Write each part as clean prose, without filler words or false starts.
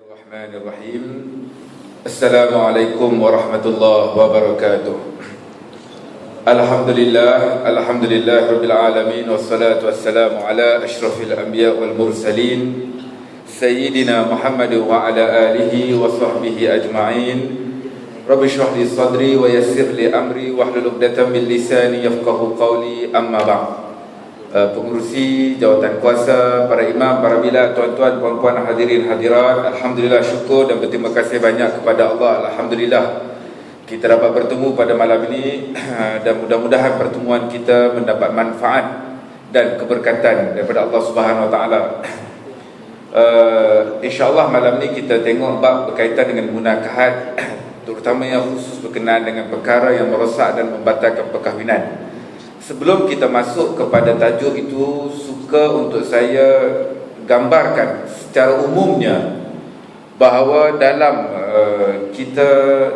Bismillahirrahmanirrahim. Assalamualaikum warahmatullahi wabarakatuh. Alhamdulillah rabbil alamin, wassalatu wassalamu ala asyrafil anbiya wal mursalin sayyidina Muhammad wa ala alihi wa sahbihi ajma'in. Rabbi shrah li sadri wa yassir li amri wahlul 'uqdatam min lisani yafqahu qawli, amma ba'd. Pengurusi, jawatan kuasa, para imam, para bila, tuan-tuan, puan-puan, hadirin, hadirat, alhamdulillah, syukur dan berterima kasih banyak kepada Allah. Alhamdulillah kita dapat bertemu pada malam ini dan mudah-mudahan pertemuan kita mendapat manfaat dan keberkatan daripada Allah Subhanahu Wa Taala. InsyaAllah malam ni kita tengok bab berkaitan dengan munakahat, terutama yang khusus berkenaan dengan perkara yang merosak dan membatalkan perkahwinan. Sebelum kita masuk kepada tajuk itu, suka untuk saya gambarkan secara umumnya bahawa dalam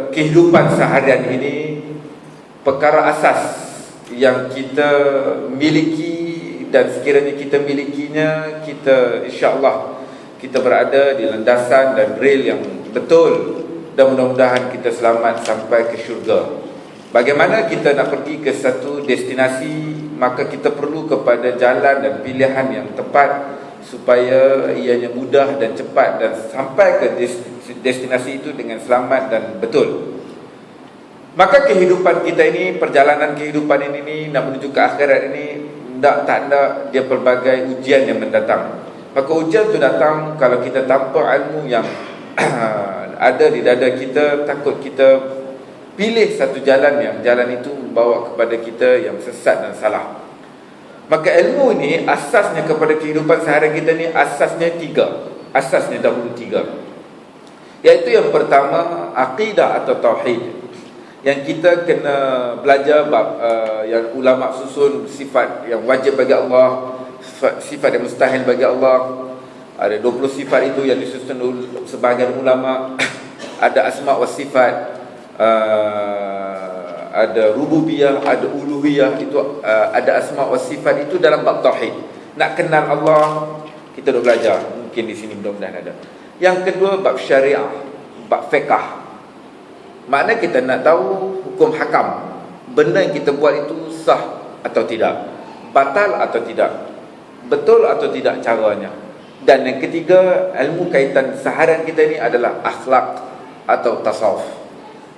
kehidupan seharian ini, perkara asas yang kita miliki dan sekiranya kita milikinya, kita insya-Allah kita berada di landasan dan rel yang betul dan mudah-mudahan kita selamat sampai ke syurga. Bagaimana kita nak pergi ke satu destinasi, maka kita perlu kepada jalan dan pilihan yang tepat supaya ianya mudah dan cepat dan sampai ke destinasi itu dengan selamat dan betul. Maka kehidupan kita ini, perjalanan kehidupan ini nak menuju ke akhirat ini, tak ada dia pelbagai ujian yang mendatang. Maka ujian itu datang kalau kita tanpa ilmu yang ada di dada kita, takut kita pilih satu jalan yang jalan itu membawa kepada kita yang sesat dan salah. Maka ilmu ini asasnya kepada kehidupan seharian kita ni asasnya tiga. Asasnya dahulu tiga. Iaitu yang pertama, akidah atau tauhid. Yang kita kena belajar bab yang ulama susun sifat yang wajib bagi Allah, sifat yang mustahil bagi Allah. Ada 20 sifat itu yang disusun sebahagian ulama. Ada asma wa sifat, ada rububiyah, ada uluhiyah, itu ada asma wa sifat, itu dalam bab tauhid. Nak kenal Allah, kita dah belajar, mungkin di sini mudah-mudahan ada. Yang kedua, bab syariah, bab fiqh. Makna kita nak tahu hukum hakam, benda yang kita buat itu sah atau tidak, batal atau tidak, betul atau tidak caranya. Dan yang ketiga, ilmu kaitan seharian kita ini adalah akhlak atau tasawuf.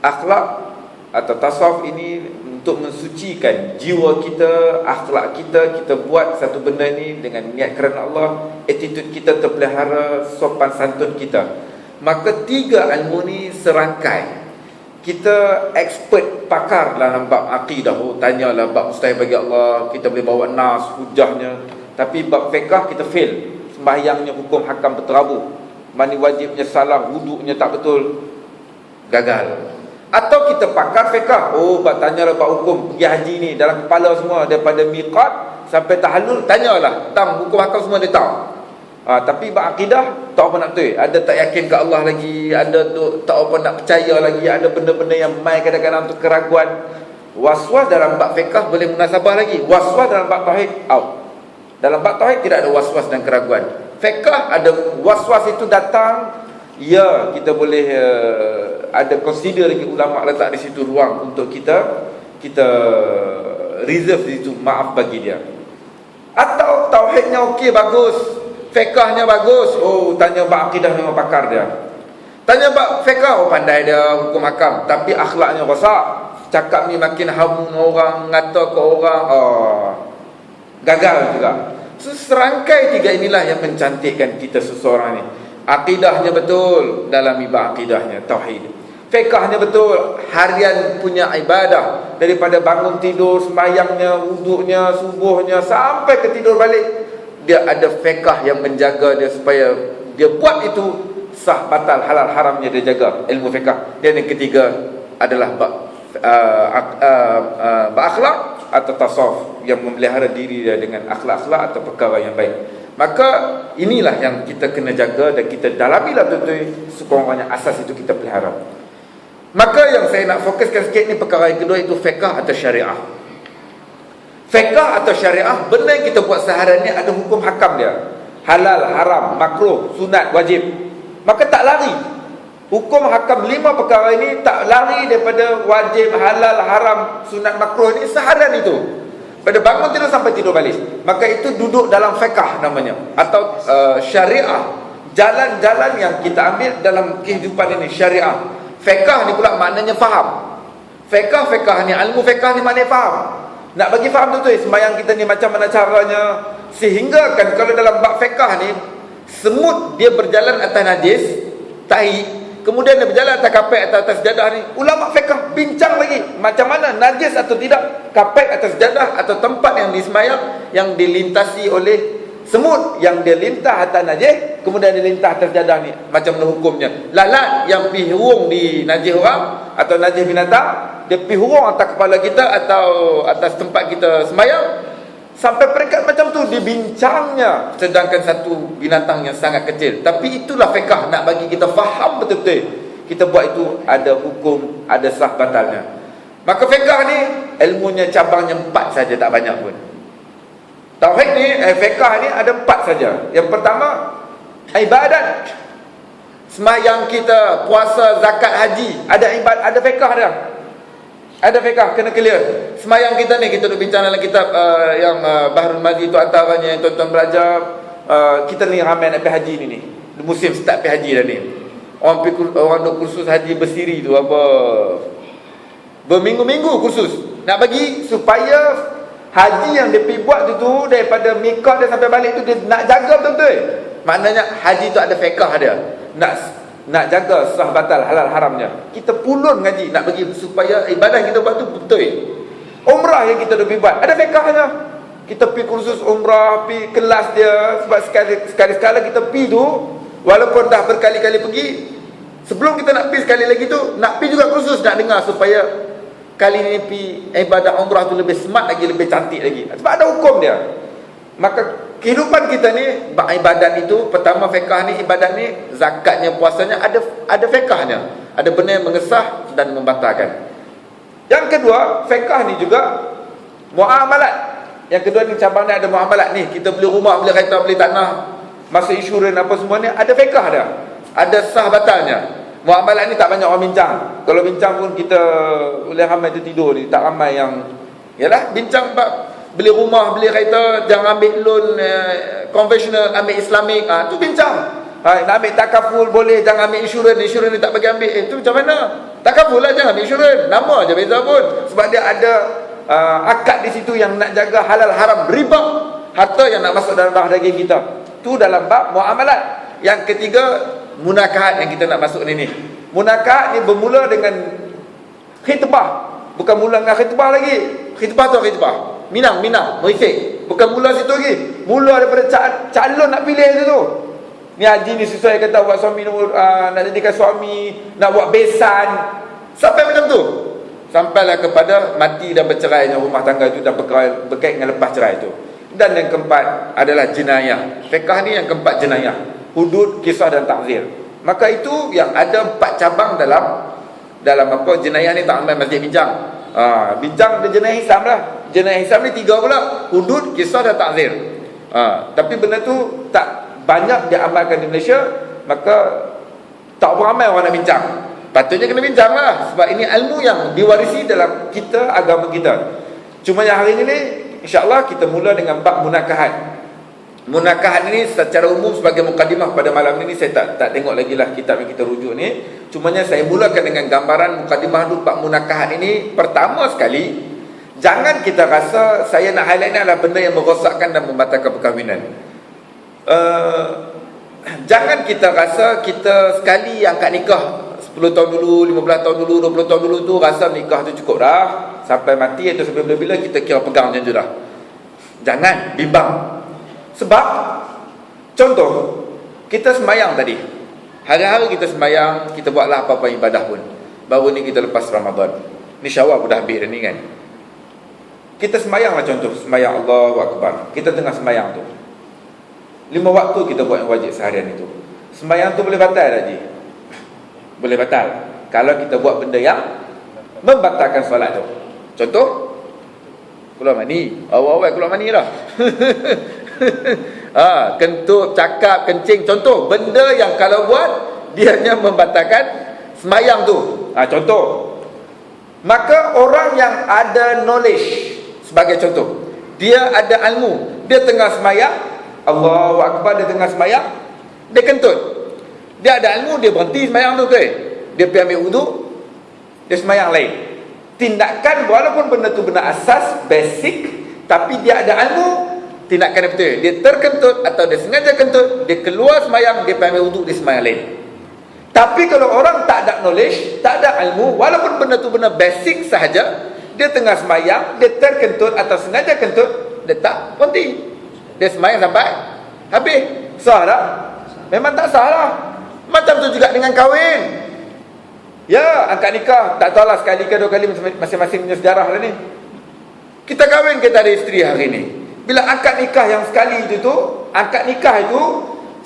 Akhlak atau tasawuf ini untuk mensucikan jiwa kita, akhlak kita. Kita buat satu benda ini dengan niat kerana Allah, attitude kita terpelihara, sopan santun kita. Maka tiga ilmu ni serangkai. Kita expert, pakar dalam bab akidah. Tanyalah bab mustahil bagi Allah, kita boleh bawa nas, hujahnya. Tapi bab fiqh kita fail. Sembahyangnya hukum hakam berterabur, mandi wajibnya salah, wuduknya tak betul, gagal. Atau kita pakar fiqh, tanyalah bab hukum pergi haji ni dalam kepala semua, daripada miqat sampai tahallul, tanyalah tentang hukum hakam semua dia tahu. Tapi bab akidah tak apa nak betul, ada tak yakin ke Allah lagi, ada tu tak apa nak percaya lagi, ada benda-benda yang mai kadang-kadang untuk keraguan. Waswas dalam bab fiqh boleh munasabah lagi, waswas dalam bab tauhid out. Dalam bab tauhid tidak ada waswas dan keraguan. Fiqh ada waswas itu datang, ya, kita boleh ada consider lagi, ulama letak di situ ruang untuk kita reserve di situ, maaf bagi dia. Atau tauhidnya okey, bagus, fiqhnya bagus, tanya bab akidah memang pakar dia. Tanya bab fiqh, pandai dia hukum hakam, tapi akhlaknya rosak, cakap ni makin hamu orang, ngata ke orang, gagal juga. So, serangkai tiga inilah yang mencantikkan kita seseorang ni. Akidahnya betul, dalam bab akidahnya tauhid. Fiqhnya betul, harian punya ibadah, daripada bangun tidur, sembahyangnya, wuduknya, subuhnya sampai ke tidur balik, dia ada fiqh yang menjaga dia supaya dia buat itu sah, batal, halal, haramnya dia jaga, ilmu fiqh. Dan yang ketiga adalah bab akhlak atau tasawuf, yang memelihara diri dia dengan akhlak-akhlak atau perkara yang baik. Maka inilah yang kita kena jaga dan kita dalamilah betul-betul sekurang-kurangnya asas itu kita pelihara. Maka yang saya nak fokuskan sikit ni, perkara yang kedua itu fiqh atau syariah. Fiqh atau syariah, benda yang kita buat seharian ni ada hukum hakam dia. Halal, haram, makruh, sunat, wajib. Maka tak lari. Hukum hakam 5 perkara ini tak lari daripada wajib, halal, haram, sunat, makruh ni seharian itu. Pada bangun tidur sampai tidur balik. Maka itu duduk dalam fiqh namanya, atau syariah. Jalan-jalan yang kita ambil dalam kehidupan ini syariah. Fiqh ni pula maknanya faham. Fiqh ni, ilmu fiqh ni maknanya faham. Nak bagi faham tu sembahyang kita ni macam mana caranya, sehingga kan kalau dalam bab fiqh ni, semut dia berjalan atas najis, tahi, kemudian dia berjalan atas kapek atas sejadah ni, ulama fiqh bincang lagi macam mana najis atau tidak kapek atas sejadah atau tempat yang disembahyang yang dilintasi oleh semut, yang dia lintah atas najis, kemudian dia lintah atas sejadah ni, macam mana hukumnya. Lalat yang pergi hurung di najis orang atau najis binatang, dia pergi hurung atas kepala kita atau atas tempat kita sembahyang, sampai peringkat macam tu dibincangnya, sedangkan satu binatang yang sangat kecil. Tapi itulah fiqh, nak bagi kita faham betul-betul kita buat itu ada hukum, ada sah batalnya. Maka fiqh ni ilmunya cabangnya 4 saja, tak banyak pun. Tauhid ni, fiqh ni ada 4 saja. Yang pertama, ibadat. Sembahyang kita, puasa, zakat, haji, ada ibadat, ada fiqh dia. Ada fiqh, kena clear. Sembahyang kita ni, kita duk bincang dalam kitab yang Bahrul Mazi itu antaranya yang tuan-tuan belajar. Kita ni ramai nak pergi haji ni. Musim start pergi haji dah ni. Orang duk kursus haji bersiri tu apa, berminggu-minggu kursus nak bagi supaya haji yang dia pergi buat tu daripada mikot dia sampai balik tu dia nak jaga betul-betul. Maknanya haji tu ada fiqh dia. Nak jaga sah batal halal haramnya. Kita pulun ngaji nak bagi supaya ibadah kita buat tu betul. Umrah yang kita pergi buat ada fiqhnya. Kita pergi kursus umrah, pergi kelas dia, sebab sekali-sekala kita pergi tu, walaupun dah berkali-kali pergi, sebelum kita nak pergi sekali lagi tu, nak pergi juga kursus, nak dengar supaya kali ni pergi ibadah umrah tu lebih smart lagi, lebih cantik lagi. Sebab ada hukum dia. Maka kehidupan kita ni, ibadat itu, pertama fiqh ni, ibadat ni, zakatnya, puasanya, ada fiqhnya. Ada benda yang mengesah dan membatalkan. Yang kedua, fiqh ni juga muamalat. Yang kedua ni cabangnya ada muamalat ni. Kita beli rumah, beli kereta, beli tanah, masa insurans apa semua ni, ada fiqh dia. Ada sah batalnya. Muamalat ni tak banyak orang bincang. Kalau bincang pun kita boleh ramai tertidur ni. Tak ramai yang, yalah, bincang beli rumah, beli kereta, jangan ambil loan konvensional, ambil Islamik, tu bincang. Nak ambil takaful boleh, jangan ambil insurans ni tak bagi ambil. Tu macam mana? Takaful lah, jangan ambil insurans. Nama je beza pun. Sebab dia ada akad di situ yang nak jaga halal haram, riba, harta yang nak masuk dalam darah daging kita. Tu dalam bab muamalat. Yang ketiga, munakahat yang kita nak masuk ni. Munakahat ni bermula dengan khitbah. Bukan mula dengan khitbah lagi. Khitbah tu khitbah Minang, merifik. Bukan mula situ lagi. Mula daripada calon nak pilih tu. Ni haji ni sesuai kata buat suami, nak jadikan suami, nak buat besan. Sampai macam tu. Sampailah kepada mati dan bercerainya rumah tangga itu dan berkait dengan lepas cerai itu. Dan yang keempat adalah jenayah. Fiqh ni yang keempat jenayah. Hudud, kisah dan takzir. Maka itu yang ada 4 cabang dalam apa jenayah ni. Tak ramai masjid bincang. Bincang dia jenayah Islam lah. Jenayah Islam ni 3 pula. Hudud, kisah dan takzir. Tapi benda tu tak banyak diamalkan di Malaysia. Maka tak ramai orang nak bincang. Patutnya kena bincang lah. Sebab ini ilmu yang diwarisi dalam kita, agama kita. Cuma yang hari ini insyaAllah kita mula dengan bab munakahat. Munakahat ini secara umum sebagai mukadimah pada malam ini, saya tak tengok lagi lah kitab yang kita rujuk ni. Cumanya saya mulakan dengan gambaran mukadimah dulu bab munakahat ini. Pertama sekali, jangan kita rasa saya nak highlight ni adalah benda yang merosakkan dan membatalkan perkahwinan. Jangan kita rasa kita sekali angkat nikah 10 tahun dulu, 15 tahun dulu, 20 tahun dulu tu rasa nikah tu cukup dah, sampai mati atau sampai bila-bila kita kira pegang macam tu dah. Jangan bimbang. Sebab contoh, kita sembahyang tadi, hari-hari kita sembahyang, kita buatlah apa-apa ibadah pun. Baru ni kita lepas Ramadan, ni Syawal pun dah habis dah ni kan. Kita sembahyang lah, contoh sembahyang Allahu Akbar. Kita tengah sembahyang tu 5 waktu kita buat yang wajib seharian itu. Sembahyang tu boleh batal tak Ji? Boleh batal kalau kita buat benda yang membatalkan solat tu. Contoh, keluar mani. Awal-awal keluar mani lah. Kentut, cakap, kencing. Contoh, benda yang kalau buat dia hanya membatalkan semayang tu. Contoh, maka orang yang ada knowledge, sebagai contoh, dia ada ilmu, dia tengah semayang, Allahu Akbar, dia tengah semayang, dia kentut. Dia ada ilmu, dia berhenti semayang tu, dia pergi ambil wuduk, dia semayang lain. Tindakan walaupun benda tu benar asas, basic, tapi dia ada ilmu, tindakan dia betul. Dia terkentut atau dia sengaja kentut, dia keluar semayang, dia pergi ambil wuduk, dia semayang lain. Tapi kalau orang tak ada knowledge, tak ada ilmu, walaupun benda tu benar basic sahaja, dia tengah semayang, dia terkentut atau sengaja kentut, dia tak berhenti, dia semayang sampai habis. Sah tak? Memang tak sah lah. Macam tu juga dengan kahwin. Ya, akad nikah, tak tahulah sekali ke 2 kali, masing-masing punya sejarah lah ni. Kita kahwin, kita ada isteri hari ni. Bila akad nikah yang sekali itu, akad nikah itu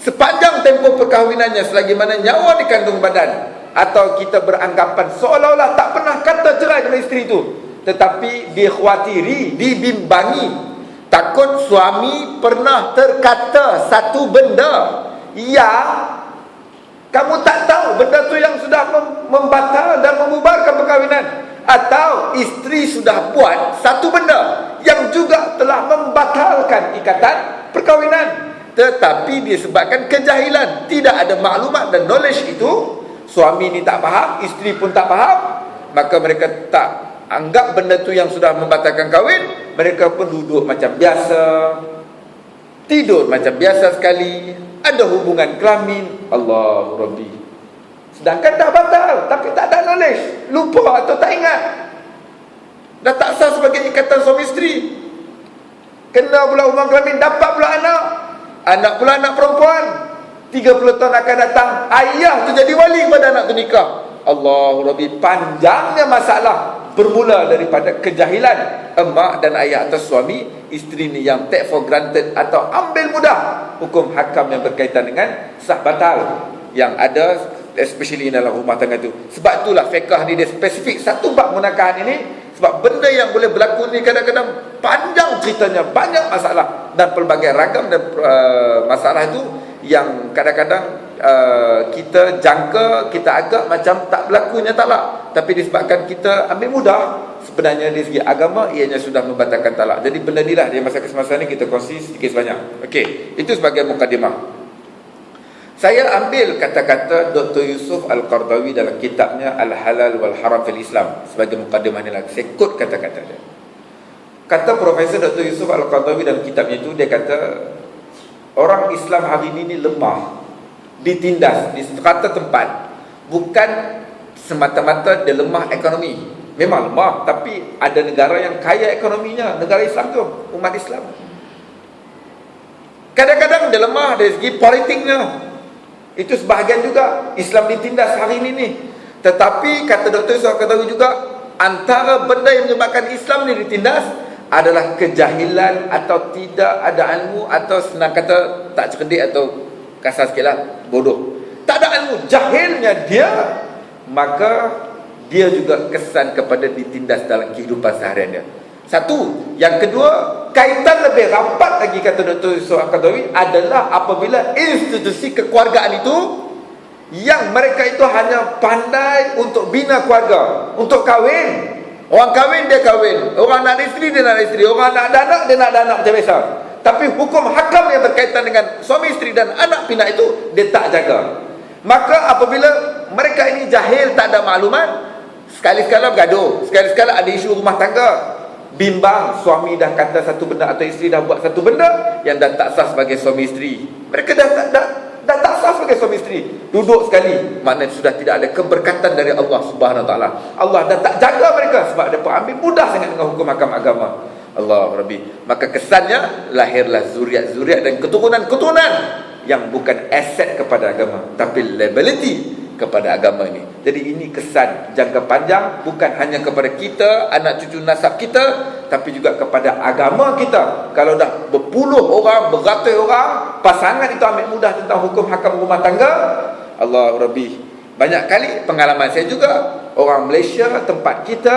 sepanjang tempoh perkahwinannya, selagi mana nyawa di kandung badan, atau kita beranggapan seolah-olah tak pernah kata cerai dengan isteri itu, tetapi dikhawatiri, dibimbangi, takut suami pernah terkata satu benda yang kamu tak tahu, benda tu yang sudah membatal dan membubarkan perkahwinan, atau isteri sudah buat satu benda yang juga telah membatalkan ikatan perkahwinan, tetapi disebabkan kejahilan, tidak ada maklumat dan knowledge itu, suami ni tak faham, isteri pun tak faham, maka mereka tak anggap benda tu yang sudah membatalkan kahwin. Mereka pun duduk macam biasa, tidur macam biasa sekali, ada hubungan kelamin, Allahu Rabbi, sedangkan dah batal, tapi tak ada knowledge, lupa atau tak ingat, dah tak sah sebagai ikatan suami isteri. Kena pula hubungan kelamin, dapat pula anak pula anak perempuan, 30 tahun akan datang, ayah tu jadi wali pada anak tu nikah. Allahu Rabbi, panjangnya masalah bermula daripada kejahilan emak dan ayah atau suami isteri ni yang take for granted atau ambil mudah hukum hakam yang berkaitan dengan sah batal yang ada, especially dalam rumah tangga tu. Sebab itulah fiqh ni dia spesifik satu bab munakahan ini, sebab benda yang boleh berlaku ni kadang-kadang panjang ceritanya, banyak masalah dan pelbagai ragam dan masalah itu yang kadang-kadang kita jangka, kita agak macam tak berlaku nyatalah, tapi disebabkan kita ambil mudah, sebenarnya dari segi agama ianya sudah membatalkan talak. Jadi benda ni lah, di masa kesempatan ni kita kongsi sedikit sebanyak. Okey, itu sebagai mukadimah. Saya ambil kata-kata Dr. Yusuf Al-Qaradawi dalam kitabnya Al-Halal wal-Haram fil Islam sebagai mukadimah ni lah. Saya kut kata-kata dia. Kata Profesor Dr. Yusuf Al-Qaradawi dalam kitabnya itu, dia kata orang Islam hari ini lemah, ditindas di serata tempat, bukan semata-mata dia lemah ekonomi. Memang lemah, tapi ada negara yang kaya ekonominya, negara Islam tu, umat Islam. Kadang-kadang dia lemah dari segi politiknya, itu sebahagian juga Islam ditindas hari ini ni. Tetapi kata Dr. Yusuf Al-Qaradawi juga, antara benda yang menyebabkan Islam ni ditindas adalah kejahilan atau tidak ada ilmu, atau senang kata tak cerdik, atau kasar sikit lah, bodoh. Tak ada ilmu, jahilnya dia, maka dia juga kesan kepada ditindas dalam kehidupan seharian dia. Satu. Yang kedua, kaitan lebih rapat lagi kata Dr. Yusuf Al-Qaradawi adalah apabila institusi kekeluargaan itu, yang mereka itu hanya pandai untuk bina keluarga, untuk kahwin. Orang kahwin dia kahwin, orang nak ada isteri dia nak ada isteri, orang nak ada anak dia nak ada anak, macam biasa. Tapi hukum hakam yang berkaitan dengan suami isteri dan anak pinak itu dia tak jaga. Maka apabila mereka ini jahil, tak ada maklumat, sekali-sekala bergaduh, sekali-sekala ada isu rumah tangga, bimbang, suami dah kata satu benda atau isteri dah buat satu benda yang dah tak sah sebagai suami isteri. Mereka dah tak sah sebagai suami isteri. Duduk sekali, maknanya sudah tidak ada keberkatan dari Allah Subhanahu Wa Taala. Allah dah tak jaga mereka sebab dia ambil mudah sangat dengan hukum hakam agama. Allah Rabbi. Maka kesannya lahirlah zuriat-zuriat dan keturunan-keturunan yang bukan aset kepada agama, tapi liability kepada agama ini. Jadi ini kesan jangka panjang, bukan hanya kepada kita, anak cucu nasab kita, tapi juga kepada agama kita. Kalau dah berpuluh orang, beratus orang, pasangan itu ambil mudah tentang hukum hakam rumah tangga, Allah Rabbi. Banyak kali pengalaman saya juga, orang Malaysia tempat kita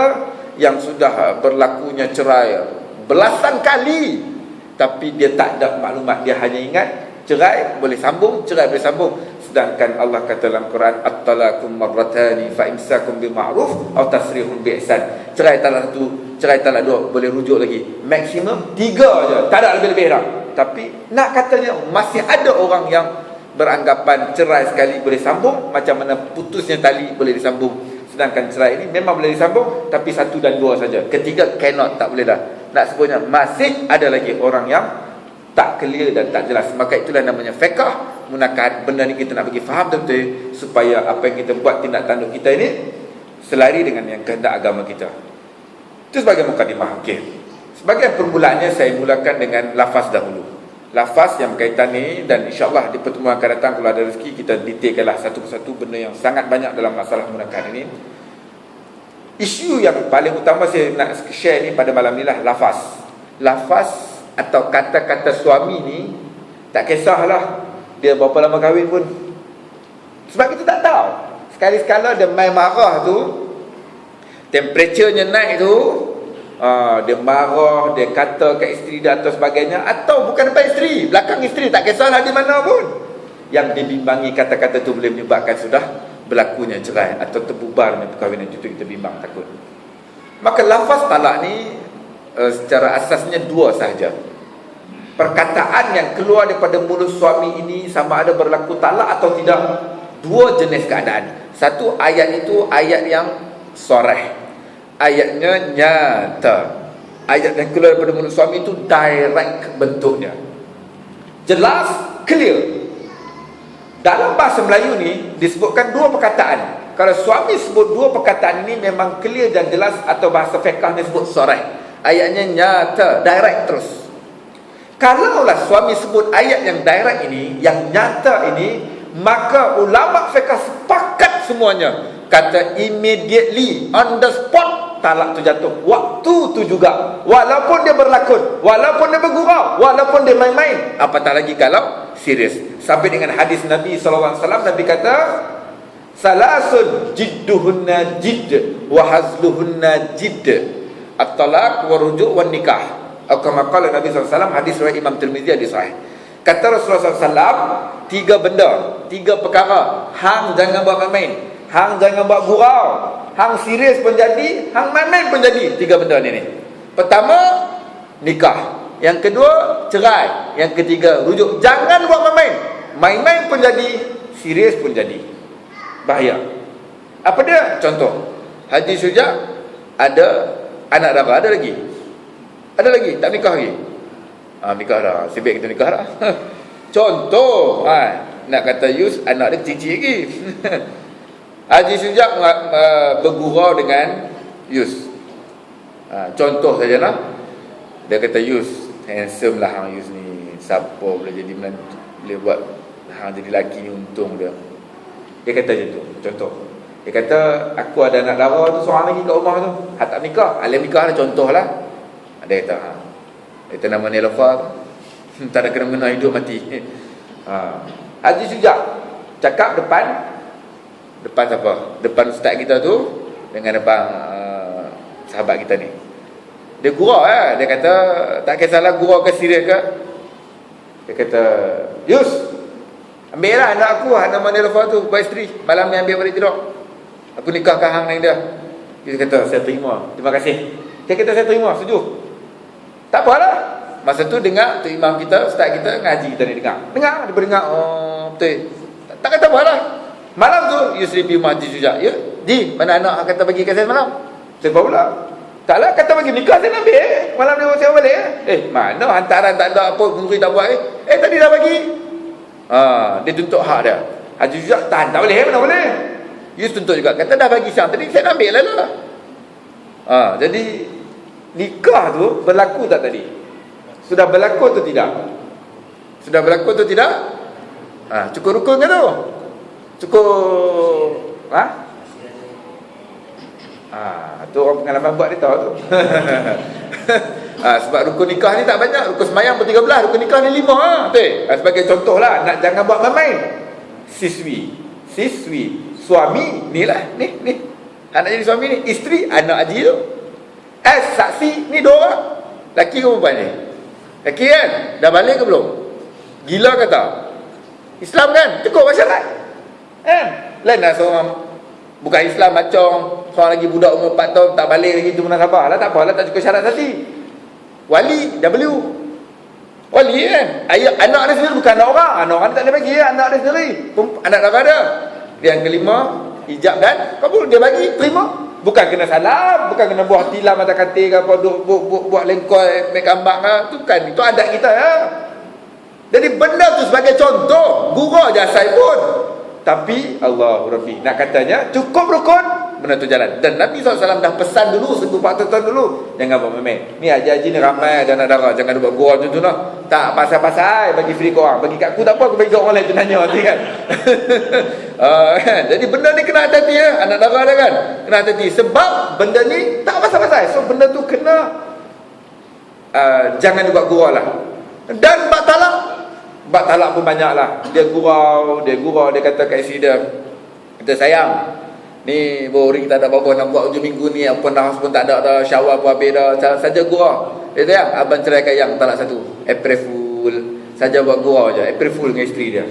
yang sudah berlakunya cerai belasan kali, tapi dia tak ada maklumat, dia hanya ingat cerai boleh sambung, cerai boleh sambung. sedangkan Allah kata dalam Quran, at-talaqu marratani fa imsakum bima'ruf aw tasrihum biihsan. Cerai talak satu, cerai talak dua, boleh rujuk lagi. Maksimum 3 je, tak ada lebih-lebih dah. Tapi nak katanya masih ada orang yang beranggapan cerai sekali boleh sambung, macam mana putusnya tali boleh disambung. Sedangkan cerai ini memang boleh disambung, tapi 1 dan 2 saja. Ketiga cannot, tak boleh dah. Nak sebutnya masih ada lagi orang yang tak clear dan tak jelas. Maka itulah namanya fiqh. Munakat benda ni kita nak bagi faham betul, supaya apa yang kita buat, tindak tanduk kita ini selari dengan yang kehendak agama kita. Itu sebagai mukadimah. Okey. Sebagai permulaannya saya mulakan dengan lafaz dahulu. Lafaz yang berkaitan ni, dan insya-Allah di pertemuan akan datang kalau ada rezeki kita detailkanlah satu persatu benda yang sangat banyak dalam masalah munakat ini. Isu yang paling utama saya nak share ni pada malam ni lah lafaz. Lafaz atau kata-kata suami ni tak kisahlah dia berapa lama kahwin pun, sebab kita tak tahu. Sekali-sekala dia main marah tu, temperaturenya naik tu, dia marah, dia kata kat isteri dia atau sebagainya, atau bukan depan isteri, belakang isteri, tak kisahlah di mana pun. Yang dibimbangi kata-kata tu boleh menyebabkan sudah berlakunya cerai atau terbubarnya perkahwinan itu, kita bimbang, takut. Maka lafaz talak ni secara asasnya 2 sahaja. Perkataan yang keluar daripada mulut suami ini sama ada berlaku talak atau tidak. 2 jenis keadaan. Satu, ayat itu ayat yang soreh, ayatnya nyata. Ayat yang keluar daripada mulut suami itu direct bentuknya, jelas, clear. Dalam bahasa Melayu ni disebutkan 2 perkataan. Kalau suami sebut 2 perkataan ini memang clear dan jelas, atau bahasa fiqh disebut soreh, ayatnya nyata, direct terus. Kalaulah suami sebut ayat yang direct ini, yang nyata ini, maka ulama fiqh sepakat semuanya, kata immediately, on the spot, talak tu jatuh waktu tu juga, walaupun dia berlakon, walaupun dia bergurau, walaupun dia main-main, apatah lagi kalau serius. Sampai dengan hadis Nabi SAW, Nabi kata, salasun jidduhunna jidd wa hazluhunna jidd, at-talaq wa rujuk wa nikah. Kama qala Nabi SAW, hadis riwayat Imam Tirmizi, hadis sahih. Kata Rasulullah SAW, 3 benda, 3 perkara, hang jangan buat main-main, hang jangan buat gurau, hang serius pun jadi, hang main-main pun jadi. 3 benda ni. Pertama, nikah. Yang kedua, cerai. Yang ketiga, rujuk. Jangan buat main-main. Main-main pun jadi, serius pun jadi. Bahaya. Apa dia? Contoh, Haji Syuja ada anak dara, ada lagi? Ada lagi? Tak nikah lagi? Nikah dah. Sebab kita nikah dah. Contoh, nak kata Yus, anak dia kecil lagi. Haji Syuja bergurau dengan Yus. Contoh sajalah. Dia kata, Yus, handsome lah hang Yus ni. Siapa boleh jadi menantu, boleh buat hang jadi lelaki ni, untung dia. Dia kata macam tu. Contoh. Dia kata, aku ada anak dara tu, seorang lagi kat rumah tu, hak tak nikah. Alim nikah lah, contoh lah. Dia kata, dia kata nama Nelofa tu. Tak ada kena-mena hidup mati. Haji Syuja cakap depan siapa? Depan ustaz kita tu, dengan depan sahabat kita ni. Dia gurau dia kata, tak kisahlah gurau ke serius ke. Dia kata, Yus, ambil lah anak aku, nama Nelofa tu, buat isteri, malam ni ambil balik tidur, aku nikahkan hang dengan dia. Dia kata, saya terima, terima kasih. Dia kata, saya terima, setuju. Tak apalah. Masa tu dengar tu imam kita, ustaz kita ngaji, kita ni dengar, dia berdengar, oh betul. Tak kata apalah. Malam tu Yusri pergi Haji Syuja. Ya, di mana anak kata bagi kat saya malam? Saya pula. Taklah kata bagi nikah saya nak ambil. Malam ni saya balik. Mana hantaran tak ada apa, menteri tak buat. Tadi dah bagi. Dia tuntut hak dia. Haji Syuja tahan, tak boleh, mana boleh. Yus tuntut juga, kata dah bagi siang tadi, saya nak ambil lah. Jadi nikah tu berlaku tak tadi? Sudah berlaku atau tidak? Sudah berlaku atau tidak? Cukup rukun ke tu? Cukup tu orang pengalaman buat dia tahu tu. Sebab rukun nikah ni tak banyak. Rukun semayang pun 13, rukun nikah ni 5 betul? Sebagai contoh lah, nak jangan buat main-main. Siswi, suami ni lah, ni anak jadi suami ni, isteri, anak haji tu. Saksi ni 2 orang. Laki ke perempuan ni? Laki kan? Dah balik ke belum? Gila ke tak? Islam kan? Cukup masyarakat. Lain lah seorang bukan Islam macam seorang lagi budak umur 4 tahun tak balik lagi tu munasabah lah, tak apa lah, tak cukup syarat tadi. Wali wali anak dia sendiri bukan anak orang tak boleh bagi, anak dia sendiri anak dara dia. Yang kelima, hijab dan kabul, dia bagi, terima. Bukan kena salam, bukan kena buah tilam mata katil ke apa, buat lengkoi make gambar ke, tu kan, itu adat kita ya. Jadi benda tu sebagai contoh, gurau je asal pun. Tapi Allah Rabbi nak katanya cukup rukun, benda tu jalan. Dan Nabi SAW dah pesan dulu 1400 tahun dulu, jangan buat main. Ni haji-haji ni ramai dan ada, jangan buat gurau tu lah. Tak pasal-pasal bagi free korang, bagi kat aku tak apa, aku bagi kat orang lain tu nanya nanti kan. Jadi benda ni kena hati-hati ya, anak dara dia kan, kena hati-hati sebab benda ni tak pasal-pasal. So benda tu kena jangan dibuat gurau lah. Dan bab talak pun banyak lah. Dia gurau, dia kata kat isteri dia, kita sayang ni baru kita ada apa-apa nak buat hujung minggu ni, apa dah pun tak ada dah, syawal pun habis dah, saja gurau. Dia sayang, abang ceraikan yang talak satu, April Fool saja buat gurau je, April Fool dengan isteri dia.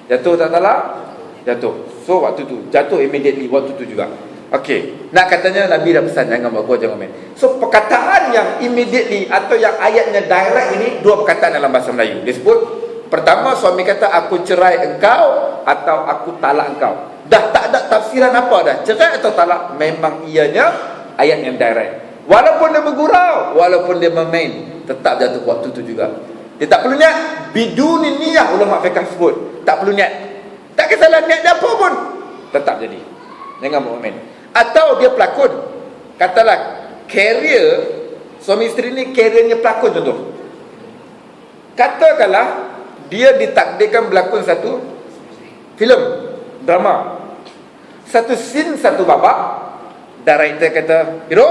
Jatuh tak talak? Jatuh. So waktu tu jatuh immediately, waktu tu juga. Okey, nak katanya Nabi dah pesan jangan buat gurau, jangan main. So perkataan yang immediately atau yang ayatnya direct ini, dua perkataan dalam bahasa Melayu. Dia sebut, pertama suami kata aku cerai engkau atau aku talak engkau. Dah tak ada tafsiran apa dah, cerai atau talak, memang ianya ayat yang direct. Walaupun dia bergurau, walaupun dia memain, tetap jatuh waktu tu juga. Dia tak perlu niat, bidunin niyah, ulama fiqh sebut, tak perlu niat. Tak kesalahan niat dia apa pun, tetap jadi. Jangan bermain. Atau dia pelakon, katalah career suami isteri ni, careernya pelakon contoh. Katakanlah dia ditakdirkan berlakon satu filem drama, satu scene, satu babak, director kata, hero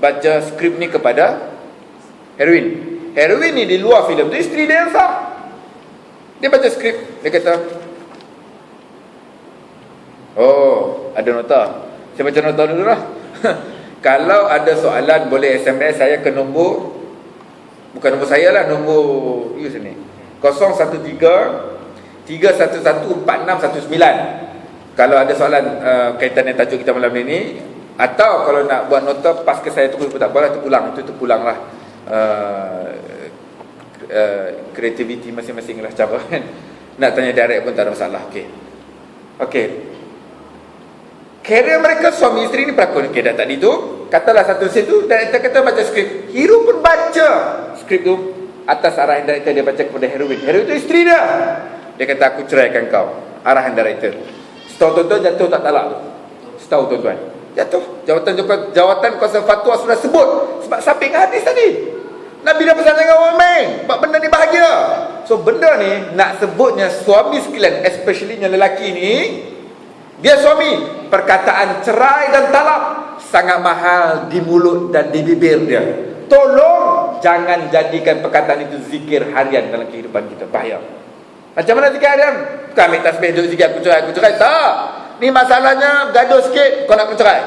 baca skrip ni kepada heroin ni di luar filem tu isteri dia yang sah. Dia baca skrip, dia kata, oh ada nota, saya baca nota dulu lah. Kalau ada soalan boleh SMS saya ke nombor, bukan nombor saya lah, nombor you sini, 013-311-4619. Kalau ada soalan kaitan dengan tajuk kita malam ini, atau kalau nak buat nota pas ke saya terus pun tak apalah, terpulang lah. Kreativiti masing-masing lah cara kan. Nak tanya direct pun tak ada masalah. Okey. Career mereka suami isteri ni pelakon. Okey, dah tadi tu katalah satu scene tu director kata baca skrip, hero pun baca skrip tu atas arahan director, dia baca kepada heroin tu isteri dia. Dia kata aku ceraikan kau, arahan director. Setahu tuan-tuan jatuh tak talak tu? Setahu tuan-tuan jatuh. Jawatan kuasa fatwa sudah sebut, sebab samping hadis tadi Nabi dah pesan jangan orang main, sebab benda ni bahagia. So benda ni nak sebutnya suami sekalian, especially yang lelaki ni, dia suami, perkataan cerai dan talak sangat mahal di mulut dan di bibir dia. Tolong jangan jadikan perkataan itu zikir harian dalam kehidupan kita, bahaya. Macam mana zikir harian? Bukan ambil tasbih duduk zikir aku cerai, tak. Ni masalahnya gaduh sikit kau nak aku cerai,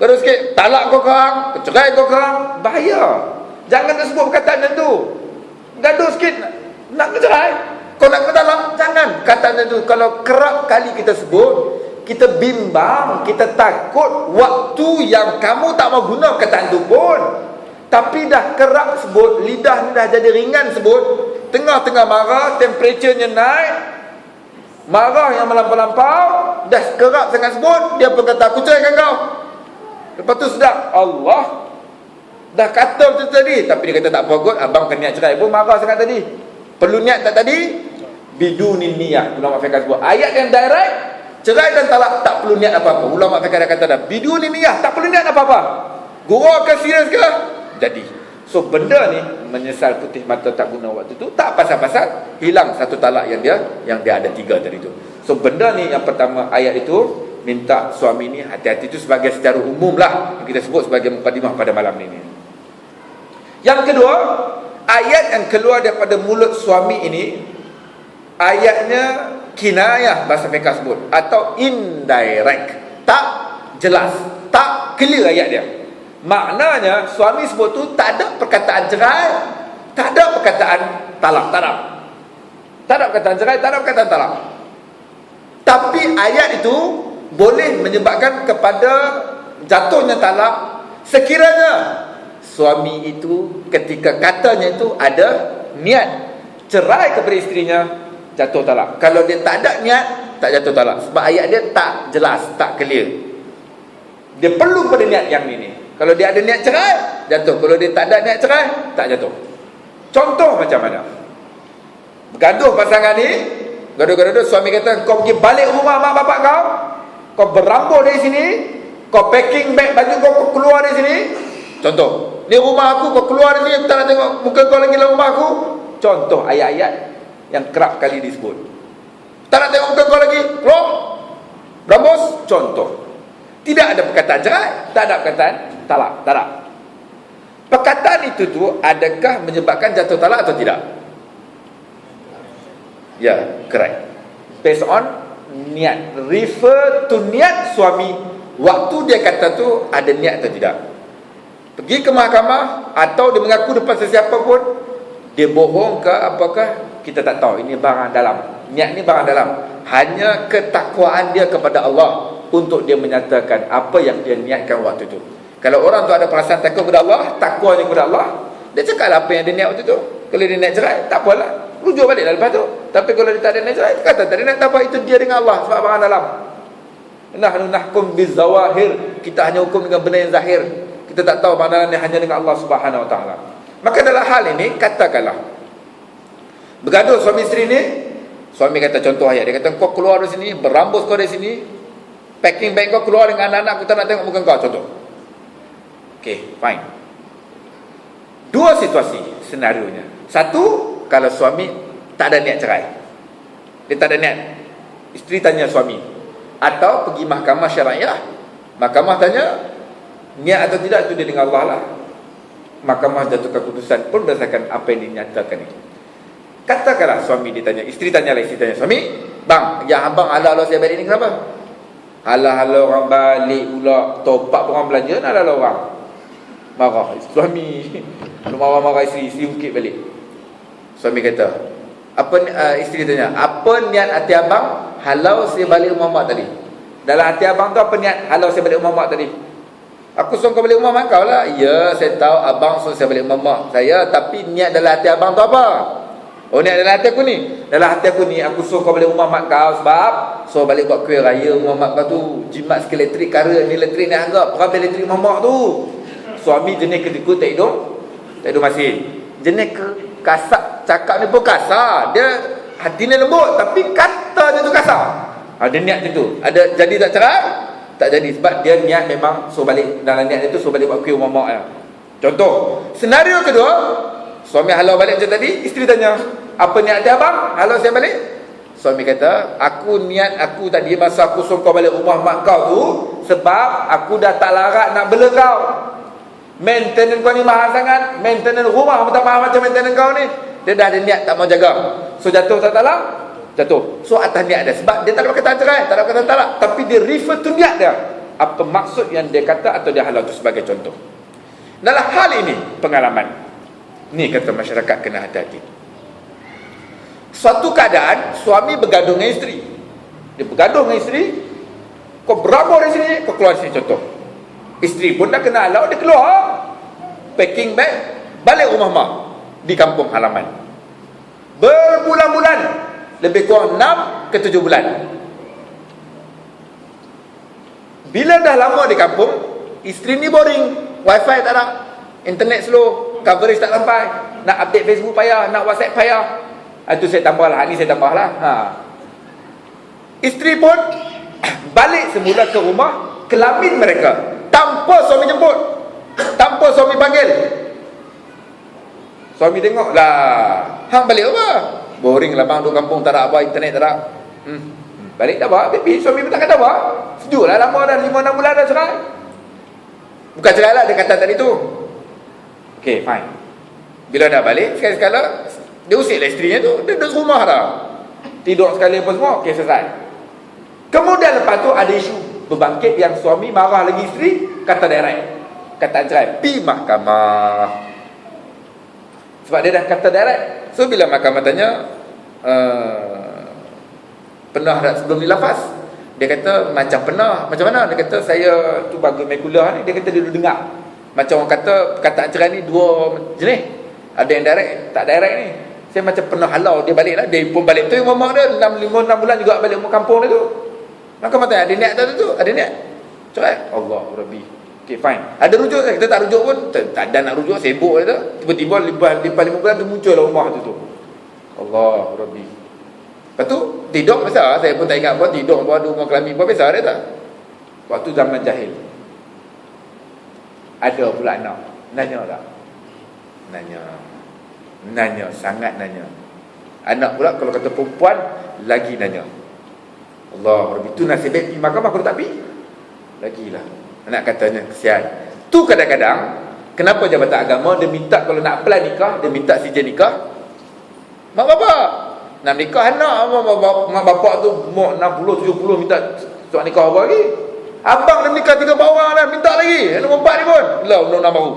gaduh sikit talak kau korang, cerai kau korang, bahaya. Jangan nak sebut perkataan macam tu. Gaduh sikit nak aku cerai, kau nak aku talak, jangan. Kataan tu kalau kerap kali kita sebut, kita bimbang, kita takut waktu yang kamu tak mau guna perkataan tu pun. Tapi dah kerap sebut, lidah ni dah jadi ringan sebut, tengah-tengah marah, temperaturenya naik, marah yang melampau-lampau, dah kerap sangat sebut, dia pun kata aku ceraikan kau. Lepas tu sedap, Allah dah kata macam tadi, tapi dia kata tak apa kot, abang kena niat cerai pun marah sangat tadi. Perlu niat tak tadi? Bidunin niyah. Ulama fiqh sebut ayat yang direct, cerai dan talak tak perlu niat apa-apa. Ulama fiqh dah kata dah bidunin niyah, tak perlu niat apa-apa. Gurau ke serius ke? Jadi. So benda ni menyesal putih mata tak guna waktu tu, tak pasal-pasal hilang satu talak yang dia ada 3 tadi tu. So benda ni yang pertama, ayat itu minta suami ni hati-hati, tu sebagai secara umum lah yang kita sebut sebagai mukadimah pada malam ini. Yang kedua, ayat yang keluar daripada mulut suami ini, ayatnya kinayah bahasa fiqh sebut, atau indirect, tak jelas, tak clear ayat dia. Maknanya suami sebut tu tak ada perkataan cerai, tak ada perkataan talak, tak ada perkataan cerai, tak ada perkataan talak. Tapi ayat itu boleh menyebabkan kepada jatuhnya talak sekiranya suami itu ketika katanya itu ada niat cerai kepada isterinya, jatuh talak. Kalau dia tak ada niat, tak jatuh talak. Sebab ayat dia tak jelas, tak clear. Dia perlu pada niat yang ini. Kalau dia ada niat cerai, jatuh. Kalau dia tak ada niat cerai, tak jatuh. Contoh macam mana? Bergaduh pasangan ni, gaduh-gaduh, suami kata, kau pergi balik rumah mak bapak kau, kau berambut dari sini, kau packing bag baju kau keluar dari sini. Contoh, ni rumah aku, kau keluar dari sini, aku tak nak tengok muka kau lagi dalam rumah aku. Contoh ayat-ayat yang kerap kali disebut. Tak nak tengok muka kau lagi, keluar, berambus. Contoh. Tidak ada perkataan cerai, tak ada perkataan talak, tak ada. Perkataan itu tu adakah menyebabkan jatuh talak atau tidak? Ya, correct. Based on niat, refer to niat suami. Waktu dia kata tu ada niat atau tidak. Pergi ke mahkamah atau dia mengaku depan sesiapa pun, dia bohong ke apakah, kita tak tahu. Ini barang dalam. Niat ni barang dalam. Hanya ketakwaan dia kepada Allah untuk dia menyatakan apa yang dia niatkan waktu itu. Kalau orang tu ada perasaan takut kepada Allah, takwanya kepada Allah, dia cakap apa yang dia niat waktu itu. Kalau dia niat cerai, tak apalah, rujuk balik lepas tu. Tapi kalau dia tak ada niat cerai, kata tak ada niat, tak apa, itu dia dengan Allah, sebab barang dalam. Nahnu nahkum bizawahir, kita hanya hukum dengan benda yang zahir. Kita tak tahu barang dalam ni hanya dengan Allah Subhanahu Wa Taala. Maka dalam hal ini, katakanlah bergaduh suami isteri ni, suami kata, contoh ayat, dia kata, kau keluar dari sini, berambus kau dari sini, packing bag kau, keluar dengan anak-anak, aku tak nak tengok muka kau, contoh. Okay, fine. Dua situasi senarionya. Satu, kalau suami tak ada niat cerai, dia tak ada niat, isteri tanya suami, atau pergi mahkamah syariah, mahkamah tanya niat atau tidak, itu dia dengan Allah lah. Mahkamah jatuhkan keputusan pun berdasarkan apa yang dinyatakan itu. Katakanlah suami ditanya, isteri tanyalah, isteri tanya suami, bang, yang abang halau-halau saya balik ni kenapa? Halau-halau orang balik pula, topak orang belanja, halau-halau orang. Marah suami, marah-marah isteri, isteri ungkit balik. Suami kata, apa isteri tanya, apa niat hati abang halau saya balik rumah mak tadi? Dalam hati abang tu apa niat halau saya balik rumah mak tadi? Aku suruh kau balik rumah mak kau lah. Ya, saya tahu abang suruh saya balik rumah mak saya, tapi niat dalam hati abang tu apa? Oh, niat dalam hati aku ni, dalam hati aku ni, aku suruh kau balik rumah mak kau sebab suruh balik buat kuih raya rumah mak kau tu, jimat sikit elektrik, kara ni elektrik ni agak perabot elektrik rumah mak tu. Suami jenis ketika tak hidung masin, jenis kasar, cakap ni pun kasar, dia hati ni lembut tapi katanya tu kasar. Ada niat tu, ada jadi tak cerai? Tak jadi, sebab dia niat memang suruh balik, dalam niat itu suruh balik buat kuih rumah mak ya. Contoh, senario kedua, suami halau balik macam tadi, isteri tanya, apa niat dia abang halau saya balik? Suami kata, aku niat aku tadi masa aku suruh kau balik rumah mak kau tu, sebab aku dah tak larat nak bela kau. Maintenance kau ni mahal sangat, maintenance rumah pun tak mahal macam maintenance kau ni. Dia dah ada niat tak mau jaga, so jatuh tak talak? Jatuh. So atas niat dia, sebab dia tak ada kata cerai, tak ada kata talak, tapi dia refer to niat dia, apa maksud yang dia kata atau dia halau tu sebagai contoh. Dalam hal ini, pengalaman ni kata masyarakat kena hati-hati. Suatu keadaan suami bergaduh dengan isteri, dia bergaduh dengan isteri, kau berambut dari sini, kau keluar dari sini, contoh. Isteri pun dah kena halau, dia keluar packing bag balik rumah mak di kampung halaman, berbulan-bulan, lebih kurang 6 ke 7 bulan. Bila dah lama di kampung, isteri ni boring, wifi tak ada, internet slow, coverage tak sampai, nak update Facebook payah, nak WhatsApp payah. Itu saya tambah lah, ni saya tambah lah. Isteri pun balik semula ke rumah kelamin mereka, tanpa suami jemput, tanpa suami panggil. Suami tengok lah, hang balik apa? Boring lah bang, duduk kampung tak ada apa, internet tak ada. Balik tak apa, baby, suami pun tak kata apa. Sejuk lah, lama dah, 5-6 bulan dah cerai. Bukan cerai lah, dia kata tadi tu. Okay, fine. Bila dah balik, sekali-sekala dia usik lah isterinya tu, dia duduk rumah dah, tidur sekali apa semua, okay, selesai. Kemudian lepas tu ada isu berbangkit yang suami marah lagi isteri, kata direct, kata cerai, pi mahkamah. Sebab dia dah kata direct. So bila mahkamah tanya, pernah tak sebelum ni lafaz? Dia kata macam pernah. Macam mana? Dia kata saya tu bagi main kuliah ni, dia kata dia dulu dengar. Macam orang kata perkataan cerai ni dua jenis. Ada yang direct, tak direct ni. Saya macam pernah halau dia balik lah. Dia pun balik tu mamak dia 6 bulan juga balik rumah kampung dia tu. Maka mata ada niat tu, ada niat. Cerai. Allah Rabbi. Okay, fine. Ada rujuk tak? Kita tak rujuk pun, tak ada nak rujuk, sibuk dia tu. Tiba-tiba lepas 5 bulan tu muncul lah rumah tu. Allah Rabbi. Lepas tu tidur biasa. Saya pun tak ingat apa, tidur bawah rumah kelamin pun biasa dia tak. Waktu zaman jahil. Ada pula anak. Nanya tak? Nanya, sangat nanya. Anak pula kalau kata perempuan lagi nanya. Allah Rabbi. Tu nasib baik pergi mahkamah kalau tak pergi. Lagilah. Anak katanya kesian. Tu kadang-kadang kenapa Jabatan Agama dia minta kalau nak apply nikah, dia minta sijil nikah. Mak bapak nak nikah anak, mak bapak tu umur 60 70 minta surat nikah apa lagi? Abang dah nikah 3 orang dah minta lagi. Nombor 4 ni pun. Lah undang-undang baru.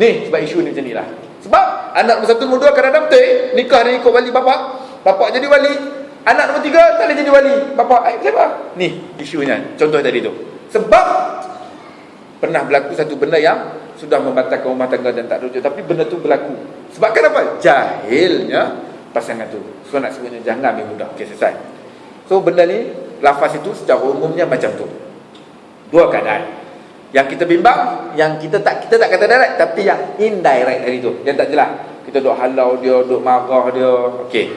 Ni sebab isu ni macam ni lah. Sebab anak nombor 1 nombor 2 kadang-kadang betul nikah dia ikut wali bapak. Bapak jadi wali. Anak nombor 3 tak boleh jadi wali. Bapak siapa? Ni isunya. Contoh tadi tu. Sebab pernah berlaku satu benda yang sudah membatalkan rumah tangga dan tak rujuk, tapi benda tu berlaku. Sebab kenapa? Jahilnya pasangan tu. So nak sebutnya jangan ambil mudah. Okey, selesai. So benda ni, lafaz itu secara umumnya macam tu. Dua keadaan. Yang kita bimbang, yang kita tak kata direct, tapi yang indirect tadi tu, yang tak jelas. Kita duk halau dia, duk marah dia. Okey.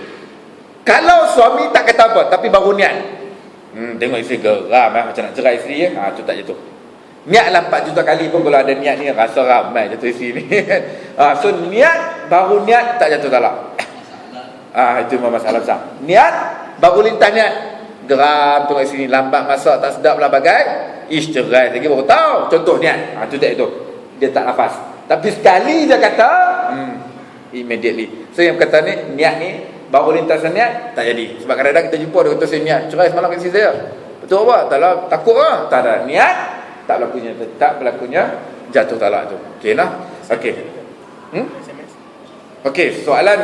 Kalau suami tak kata apa, tapi baru niat. Tengok isteri geram macam nak cerai isteri tu tak jatuh. Niatlah 4 juta kali pun kalau ada niat ni rasa ramai jatuh isteri ni. So niat baru niat tak jatuh talak. Itu memang masalah besar. Niat baru lintas niat geram tengok isteri ni, lambat masak tak sedap lah bagai, cerai lagi baru tahu. Contoh niat. Tu tak itu. Dia tak nafas. Tapi sekali dia kata immediately. So yang kata ni niat ni baru lintas niat tak jadi. Sebab kadang-kadang kita jumpa dia kata saya niat cerai semalam kat isteri saya. Betul apa? Taklah takut lah. Tak ada niat, tak berlakunya jatuh talak tu. Okey lah. Okey. Okey, soalan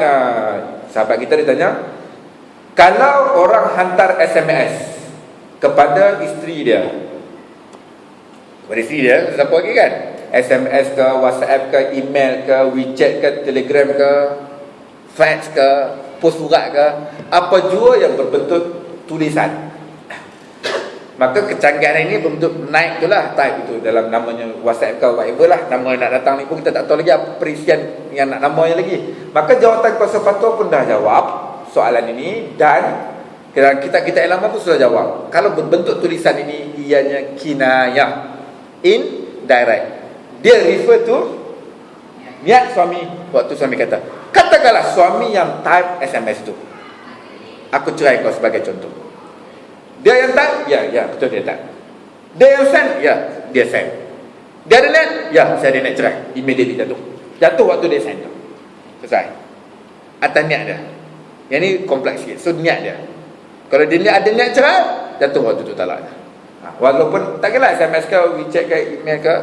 sahabat kita dia tanya, kalau orang hantar SMS kepada isteri dia, siapa lagi kan? SMS ke, WhatsApp ke, email ke, WeChat ke, Telegram ke, fax ke, post surat ke, apa jua yang berbentuk tulisan, maka kecanggihan ini berbentuk naik tu lah, type itu dalam namanya WhatsApp ke whatever lah, nama yang nak datang ni pun kita tak tahu lagi apa perisian yang nak namanya lagi. Maka jawatan kuasa fatwa pun dah jawab soalan ini, dan kita ilmu pun sudah jawab. Kalau berbentuk tulisan ini ianya kinayah, indirect. Dia refer to niat suami. Waktu suami kata, katakanlah suami yang type SMS tu, aku cerai kau sebagai contoh. Dia yang type? Ya, betul dia type. Dia yang send? Ya, dia send. Dia ada niat? Ya, saya ada niat cerai. Immediately jatuh waktu dia send tu. Selesai. Atas niat dia. Yang ni kompleks sikit. So niat dia. Kalau dia ada niat cerai, jatuh waktu tu talak dia. Walaupun tak kira SMS ke, WeChat ke, email ke,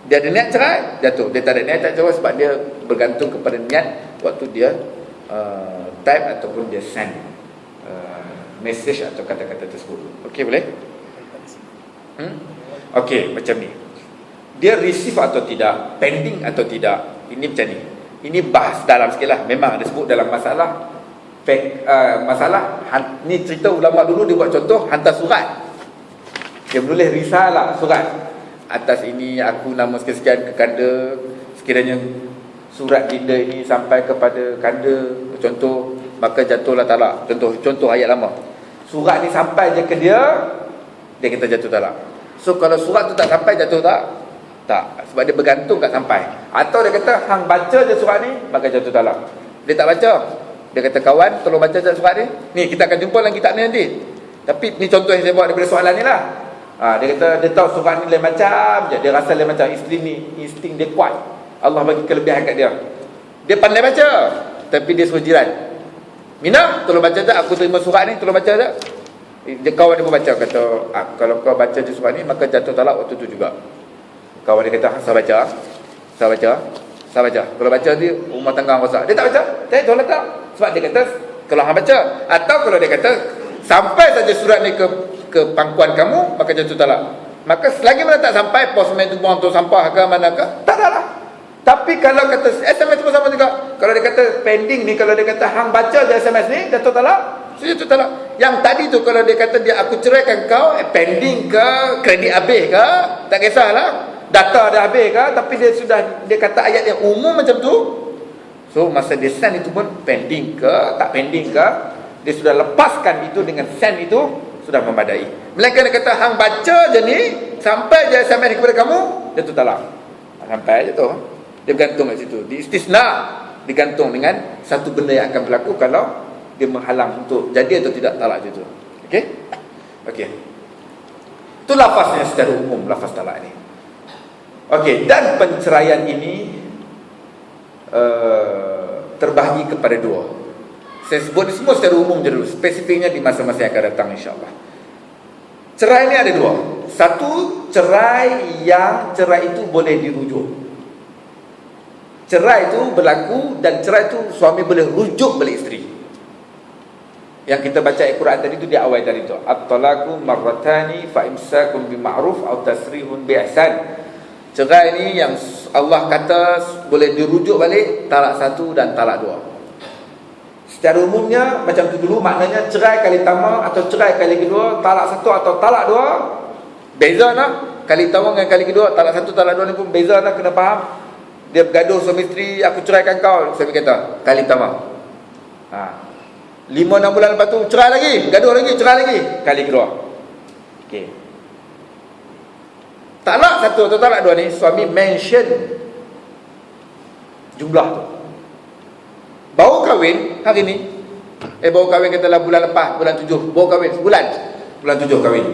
dia ada niat cerai, jatuh. Dia tak ada niat tak cerai sebab dia bergantung kepada niat waktu dia type ataupun dia send message atau kata-kata tersebut. Okey, boleh? Okey, macam ni. Dia receive atau tidak, pending atau tidak, ini macam ni. Ini bahas dalam sikit lah. Memang ada sebut dalam masalah ni cerita ulama dulu dia buat contoh hantar surat. Dia menulis risalah surat. Atas ini aku nama sekian-sekian ke kanda, sekiranya surat dinda ini sampai kepada kanda, contoh, maka jatuhlah talak. Contoh ayat lama. Surat ni sampai je ke dia kata jatuh talak. So kalau surat tu tak sampai, jatuh tak? Tak. Sebab dia bergantung kat sampai. Atau dia kata hang baca je surat ni, maka jatuh talak. Dia tak baca. Dia kata kawan tolong baca je surat ni. Ni kita akan jumpa dalam kitab ni nanti. Tapi ni contoh yang saya buat daripada soalan ni lah. Dia kata dia tahu surat ni lain macam je. Dia rasa lain macam. Isteri ni insting dia kuat. Allah bagi kelebihan kat dia. Dia pandai baca, tapi dia suruh jiran, Mina, tolong baca tak? Aku terima surat ni, tolong baca tak? Dia kawan dia pun baca. Kata kalau kau baca je surat ni, maka jatuh talak waktu tu juga. Kawan dia kata saya baca. Kalau baca dia rumah tangga rosak. Dia tak baca. Saya tolak tak? Sebab dia kata kalau hang baca. Atau kalau dia kata sampai saja surat ni ke ke pangkuan kamu, maka jatuh talak. Maka selagi mana tak sampai pos main tu buang tu sampah ke mana ke, tak ada lah. Tapi kalau kata SMS pun sama juga. Kalau dia kata pending ni, kalau dia kata hang baca je SMS ni, jatuh talak, jatuh talak. Yang tadi tu kalau dia kata dia aku ceraikan kau, pending ke, kredit habis ke, tak kisahlah. Data dah habis ke, tapi dia kata ayat yang umum macam tu. So masa dia send itu pun pending ke, tak pending ke, dia sudah lepaskan itu dengan send itu sudah memadai. Melainkan dia kata hang baca je ni, sampai je SMS kepada kamu, jatuh talak. Sampai je tu. Dia bergantung kat situ. Di istisna digantung dengan satu benda yang akan berlaku kalau dia menghalang untuk jadi atau tidak talak itu. Okey? Okey. Itu lafaznya secara umum, lafaz talak ni. Okey, dan penceraian ini terbahagi kepada dua. Saya sebut semua secara umum je dulu, spesifiknya di masa-masa yang akan datang insya-Allah. Cerai ni ada dua. Satu, cerai yang cerai itu boleh dirujuk. Cerai itu berlaku dan cerai itu suami boleh rujuk balik isteri. Yang kita baca Al-Quran tadi itu di awal tadi tu, at-talaqu marratani fa imsakun bima'ruf aw tasrihun bi ihsan. Cerai ni yang Allah kata boleh dirujuk balik, talak satu dan talak dua. Secara umumnya macam tu dulu, maknanya cerai kali pertama atau cerai kali kedua, talak satu atau talak dua, beza nak. Kali pertama dengan kali kedua, talak satu talak dua ni pun beza nak, kena faham. Dia bergaduh suami isteri, aku ceraikan kau, suami kata kali pertama. 5-6 bulan lepas tu cerai lagi, gaduh lagi, cerai lagi, kali kedua. Okey. Talak satu atau talak dua ni suami mention jumlah tu. Baru kahwin hari ni, baru kahwin katalah bulan lepas, bulan 7, baru kahwin sebulan, bulan 7 kahwin.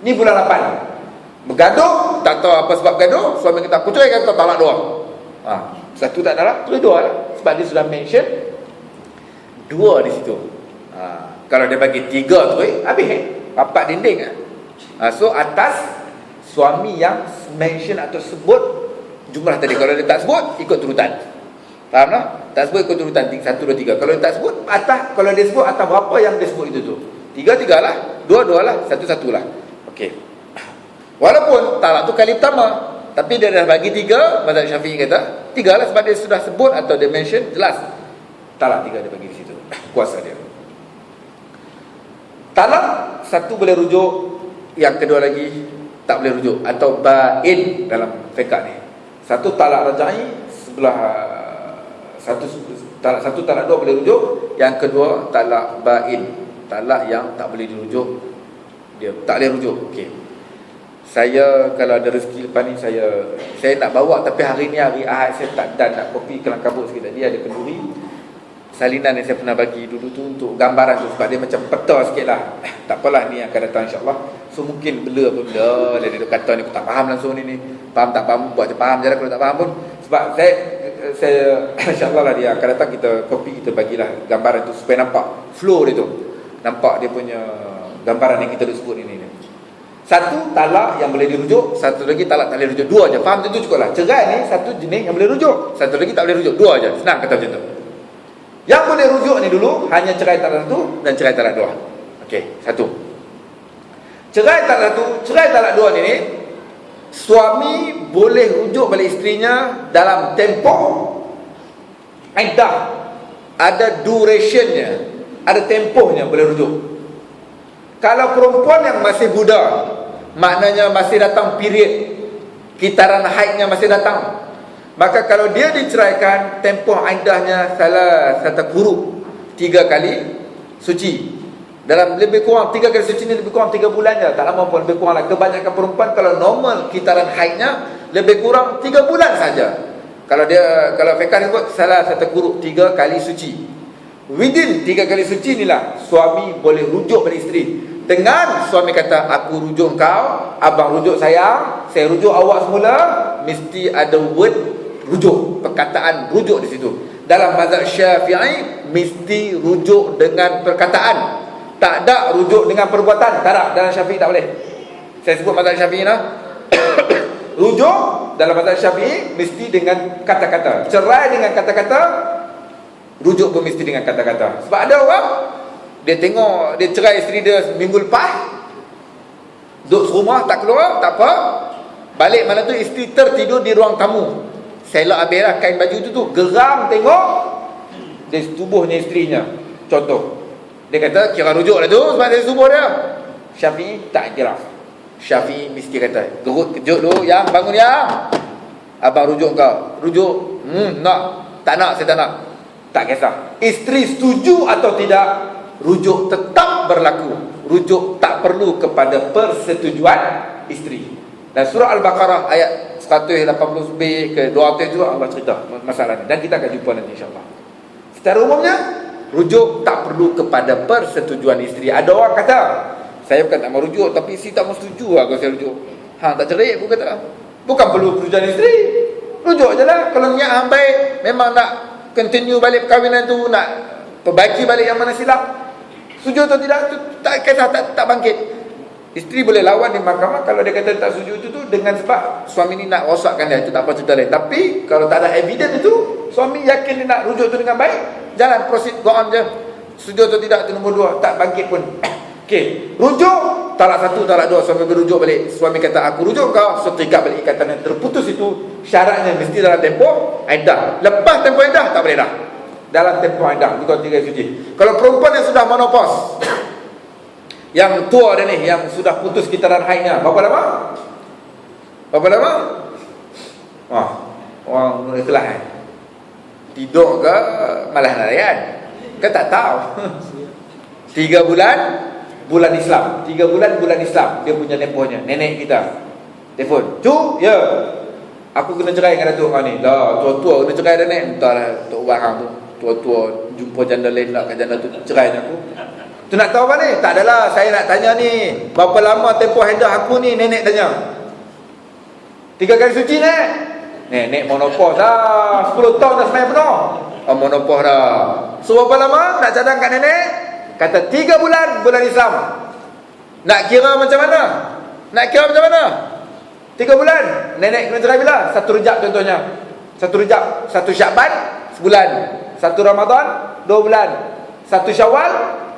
Ni bulan 8. Bergaduh, tak tahu apa sebab gaduh, suami kata aku ceraikan kau, talak dua. Satu tak talak, terus dua lah. Sebab dia sudah mention dua di situ. Kalau dia bagi 3 tu habis papat dinding. So atas suami yang mention atau sebut jumlah tadi. Kalau dia tak sebut, ikut turutan. Faham tak? Tak sebut ikut turutan 1, 2, 3. Kalau dia tak sebut atas, kalau dia sebut atas berapa yang dia sebut itu tu. 3 lah, 2 lah, 1 lah. Okey. Walaupun talak tu kali pertama, tapi dia dah bagi 3, mazhab Syafi'i kata 3 lah sebab dia sudah sebut atau dia mention jelas. Talak 3 dia bagi di situ. Kuasa dia. Talak satu boleh rujuk, yang kedua lagi tak boleh rujuk atau bain dalam fiqh ni. Satu talak rajai sebelah satu talak dua boleh rujuk, yang kedua talak bain, talak yang tak boleh dirujuk, dia tak boleh rujuk. Okey. Saya kalau ada rezeki lepas ni saya nak bawa, tapi hari ni hari Ahad saya tak dan nak kopi kelang kabut sikit. Tadi ada kenduri salinan yang saya pernah bagi dulu tu untuk gambaran tu, sebab dia macam peta sikit lah. Tak apalah, ni akan datang insyaAllah. So mungkin bela pun bela, dia kata ni aku tak faham langsung ni faham tak faham, buat je faham je lah kalau tak faham pun. Sebab saya insyaAllah lah dia akan datang, kita kopi, kita bagilah gambaran tu supaya nampak flow dia tu, nampak dia punya gambaran yang kita sebut ini. Satu talak yang boleh dirujuk, satu lagi talak tak boleh rujuk. Dua je, faham tentu cukup lah. Cerai ni satu jenis yang boleh rujuk, satu lagi tak boleh rujuk. Dua je, senang kata macam tu. Yang boleh rujuk ni dulu hanya cerai talak satu dan cerai talak dua. Okey, satu. Cerai talak satu, cerai talak dua ni suami boleh rujuk balik isterinya dalam tempoh iddah. Ada durationnya, ada tempohnya boleh rujuk. Kalau perempuan yang masih budak, maknanya masih datang period kitaran haidnya masih datang, maka kalau dia diceraikan, tempoh iddahnya salah satu huruf 3 kali suci. Dalam lebih kurang 3 kali suci ni lebih kurang 3 bulan je, tak lama pun, lebih kurang lah. Kebanyakan perempuan kalau normal kitaran haidnya lebih kurang 3 bulan saja. Kalau fiqh sebut salah satu huruf 3 kali suci. Within 3 kali suci inilah suami boleh rujuk pada isteri. Dengan suami kata aku rujuk kau, abang rujuk saya rujuk awak semula, mesti ada word rujuk, perkataan rujuk di situ. Dalam mazhab Syafi'i mesti rujuk dengan perkataan, tak ada rujuk dengan perbuatan. Tak ada, dalam Syafi'i tak boleh. Saya sebut mazhab Syafi'i lah. Rujuk dalam mazhab Syafi'i mesti dengan kata-kata. Cerai dengan kata-kata, rujuk pun mesti dengan kata-kata. Sebab ada orang dia tengok dia cerai isteri dia minggu lepas, Duduk serumah tak keluar, tak apa. Balik malam tu isteri tertidur di ruang tamu. Selak habis lah kain baju tu geram tengok dia tubuhnya isterinya. Contoh, dia kata kira rujuk lah tu sebab dia tubuh dia. Syafi'i tak kira. Syafi'i mesti kata, gerut kejut dulu, yang bangun yang. Abang rujuk kau. Rujuk. Nak. Tak nak, saya tak nak. Tak kisah. Isteri setuju atau tidak, rujuk tetap berlaku. Rujuk tak perlu kepada persetujuan isteri. Dan surah Al-Baqarah ayat 180b ke 200 tu Allah cerita masalah ni. Dan kita akan jumpa nanti insyaAllah. Secara umumnya, rujuk tak perlu kepada persetujuan isteri. Ada orang kata, saya bukan tak mau rujuk, tapi isteri tak mau setuju lah kalau saya rujuk. Tak cerik pun kata. Bukan perlu persetujuan isteri. Rujuk je lah. Kalau niat hang baik, memang nak continue balik perkahwinan tu, nak perbaiki balik yang mana silap, setuju atau tidak, tu tak kisah, tak bangkit. Isteri boleh lawan di mahkamah kalau dia kata tak setuju itu tu dengan sebab suami ni nak rosakkan dia, itu tak apa cerita lain. Tapi kalau tak ada evidence itu, suami yakin dia nak rujuk tu dengan baik, jalan, proceed, go on je. Setuju atau tidak, itu nombor 2, tak bangkit pun. Okey, rujuk, talak 1, talak 2, suami berujuk balik. Suami kata aku rujuk kau, so terikat balik ikatan yang terputus itu. Syaratnya mesti dalam tempoh iddah. Lepas tempoh iddah tak boleh dah. Dalam tempoh iddah juga 3 suci. Kalau perempuan yang sudah menopause, yang tua dia ni, yang sudah putus kitaran haidnya, berapa lama? Berapa lama? Orang ikhlas tidur ke malah narayan? Kan tak tahu. 3 bulan bulan Islam. 3 bulan bulan Islam. Dia punya tempohnya. Nenek kita telefon, "Cu, ya. Aku kena cerai dengan datuk kau ni." Dah, tua-tua kena cerai dah ni. Entahlah tok barang tu. Tua-tua jumpa janda lain nak kat janda tu cerai dengan aku. Tu nak tahu apa ni? Tak adalah, saya nak tanya ni, berapa lama tempoh hadah aku ni, nenek tanya. 3 kali suci nek? Nenek monopause dah. 10 tahun dah semai penuh. Monopause dah. So berapa lama nak cadang kat nenek? Kata 3 bulan bulan Islam. Nak kira macam mana? Nak kira macam mana? 3 bulan. Nenek kena cerai bila? 1 Rejab contohnya. 1 Rejab, 1 Syakban sebulan, 1 Ramadan 2 bulan, 1 Syawal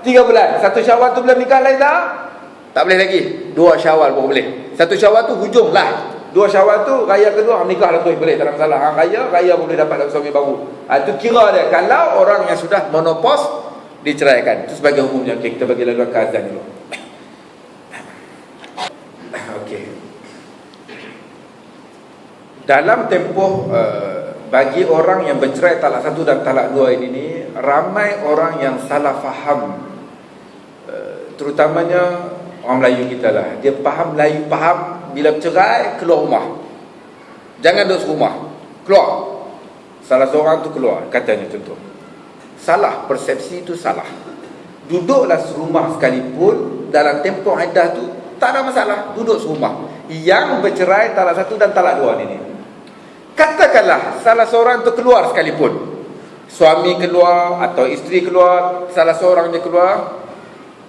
3 bulan. 1 Syawal tu belum nikah lain tak? Tak boleh lagi. 2 Syawal baru boleh. 1 Syawal tu hujung lah. 2 Syawal tu raya kedua nikah lah tu boleh, tak ada masalah. Raya boleh dapat suami baru. Itu kira dia kalau orang yang sudah menopause diceraikan. Itu sebagai umumnya. Okay, kita bagi laluan ke azan dulu. Okey. Dalam tempoh bagi orang yang bercerai talak 1 dan talak 2 ini ramai orang yang salah faham. Terutamanya orang Melayu kita lah. Dia faham, Melayu faham bila bercerai keluar rumah. Jangan duduk serumah, keluar. Salah seorang tu keluar, katanya contoh. Salah, persepsi itu salah. Duduklah serumah sekalipun dalam tempoh iddah tu tak ada masalah, duduk serumah. Yang bercerai talak 1 dan talak 2 ini, katakanlah salah seorang tu keluar sekalipun, suami keluar atau isteri keluar, salah seorang dia keluar,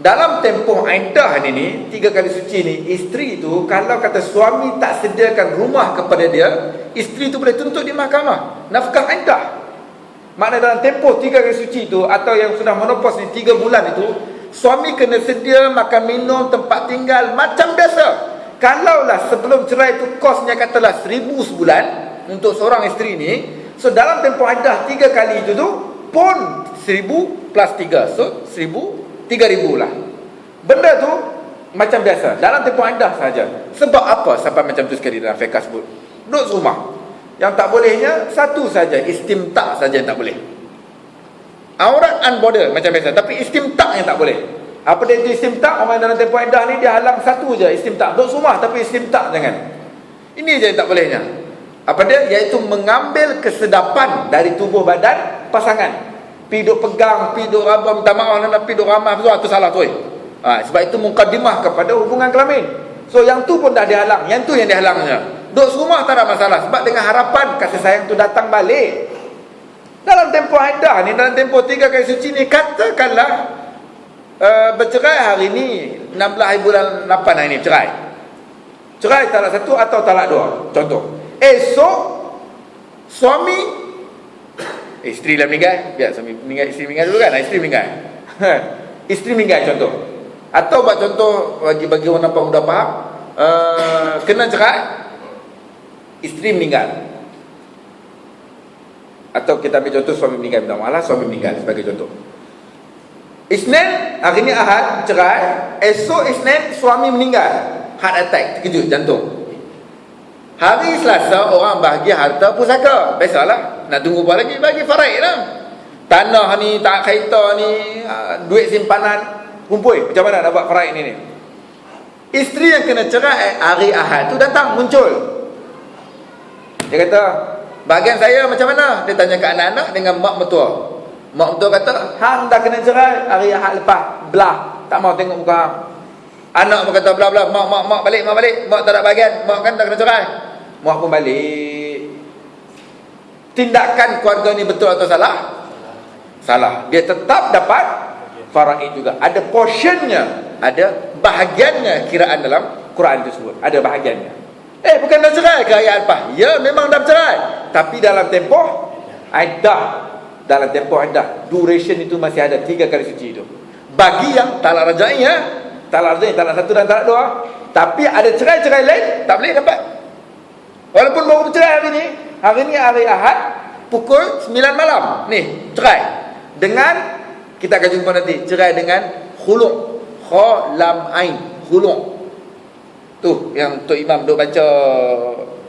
dalam tempoh iddah ini 3 kali suci ni, isteri tu kalau kata suami tak sediakan rumah kepada dia, isteri tu boleh tuntut di mahkamah nafkah iddah. Makna dalam tempoh 3 kali suci tu, atau yang sudah menopause ni 3 bulan itu, suami kena sedia makan minum, tempat tinggal macam biasa. Kalaulah sebelum cerai tu kosnya katalah 1,000 sebulan untuk seorang isteri ni, so dalam tempoh iddah 3 kali itu tu pun 1,000 plus 3, so 3,000 lah. Benda tu macam biasa dalam tempoh iddah saja. Sebab apa sampai macam tu sekali dalam fiqh sebut? Duduk rumah. Yang tak bolehnya satu saja, istimta' saja yang tak boleh. Aurat unborder macam biasa, tapi istimta' yang tak boleh. Apa dia itu istimta'? Orang dalam tempoh iddah ni dia halang satu je, istimta'. Duduk rumah tapi istimta' jangan. Ini je yang tak bolehnya. Apa dia? Iaitu mengambil kesedapan dari tubuh badan pasangan. Pi duk pegang, pi duk raba, minta maaf nak pi duk ramah, itu salah tu. Sebab itu mukadimah kepada hubungan kelamin. So yang tu pun dah dihalang, yang tu yang dihalangnya. Duduk rumah tak ada masalah, sebab dengan harapan kasih sayang tu datang balik. Dalam tempoh iddah ni, dalam tempoh 3 kali suci ni, katakanlah bercerai hari ni 16 hari bulan 8 hari ni cerai. Cerai talak 1 atau talak 2 contoh. Esok suami isteri lah meninggal, biar suami meninggal, isteri meninggal dulu kan, isteri meninggal. Isteri meninggal contoh. Atau buat contoh, bagi orang nampak mudah faham, kena cerai, isteri meninggal. Atau kita ambil contoh suami meninggal, minta maaf, suami meninggal sebagai contoh. Isnin, hari ni Ahad, cerai. Esok Isnin, suami meninggal, heart attack, terkejut, jantung. Hari Selasa, orang bahagi harta pusaka. Biasalah, nak tunggu apa lagi? Bagi faraid lah. Tanah ni, tak khaita ni, duit simpanan, kumpul. Macam mana nak buat faraid ni? Isteri yang kena cerai hari Ahad tu datang, muncul. Dia kata, bahagian saya macam mana? Dia tanya ke anak-anak dengan mak mertua. Mak mertua kata, hang dah kena cerai hari Ahad lepas. Belah, tak mau tengok muka hang. Anak pun kata belah-belah, mak balik. Mak tak ada bahagian, mak kan dah kena cerai. Mak pun balik. Tindakan keluarga ni betul atau salah? Salah. Dia tetap dapat faraid juga. Ada portionnya, ada bahagiannya kiraan dalam Quran tersebut. Ada bahagiannya. Bukan dah cerai ke ayat apa? Ya, memang dah cerai. Tapi dalam tempoh iddah. Dalam tempoh iddah. Duration itu masih ada 3 kali suci itu. Bagi yang talak rajai, ya. Talak rajai, talak 1 dan talak 2. Tapi ada cerai-cerai lain, tak boleh dapat. Walaupun baru bercerai hari ni hari Ahad, pukul 9 malam. Ni, cerai. Dengan, kita akan jumpa nanti, cerai dengan khulu'. Kha lam ain. Khulu'. Tu yang Tok Imam duk baca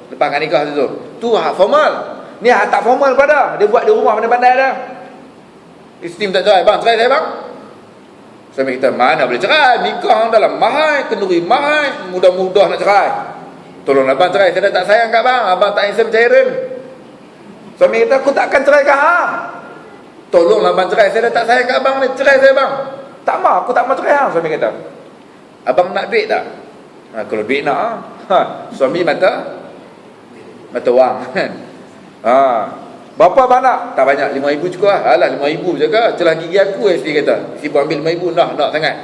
lepas akad nikah tu. Tu hak formal. Ni hak tak formal pada. Dia buat di rumah pandai-pandai dah. Isteri tak cerai, bang, cerai saya bang. Suami kita, mana boleh cerai? Nikah dalam mahal, kenduri mahal, mudah-mudah nak cerai. Tolonglah bang cerai, saya dah tak sayang kat bang. Abang tak handsome cairan. Suami kita, aku takkan cerai kat hang. Tolonglah bang cerai, saya dah tak sayang kat abang ni, cerai saya bang. Tak mau, aku tak mau cerai hang. Suami kata, abang nak duit tak? Kalau duit nak, suami mata wang. Berapa abang nak? Tak banyak, 5,000 cukup lah. Alah, 5,000 je ke? Celah gigi aku, isteri kata. Si buat ambil 5,000, nak sangat.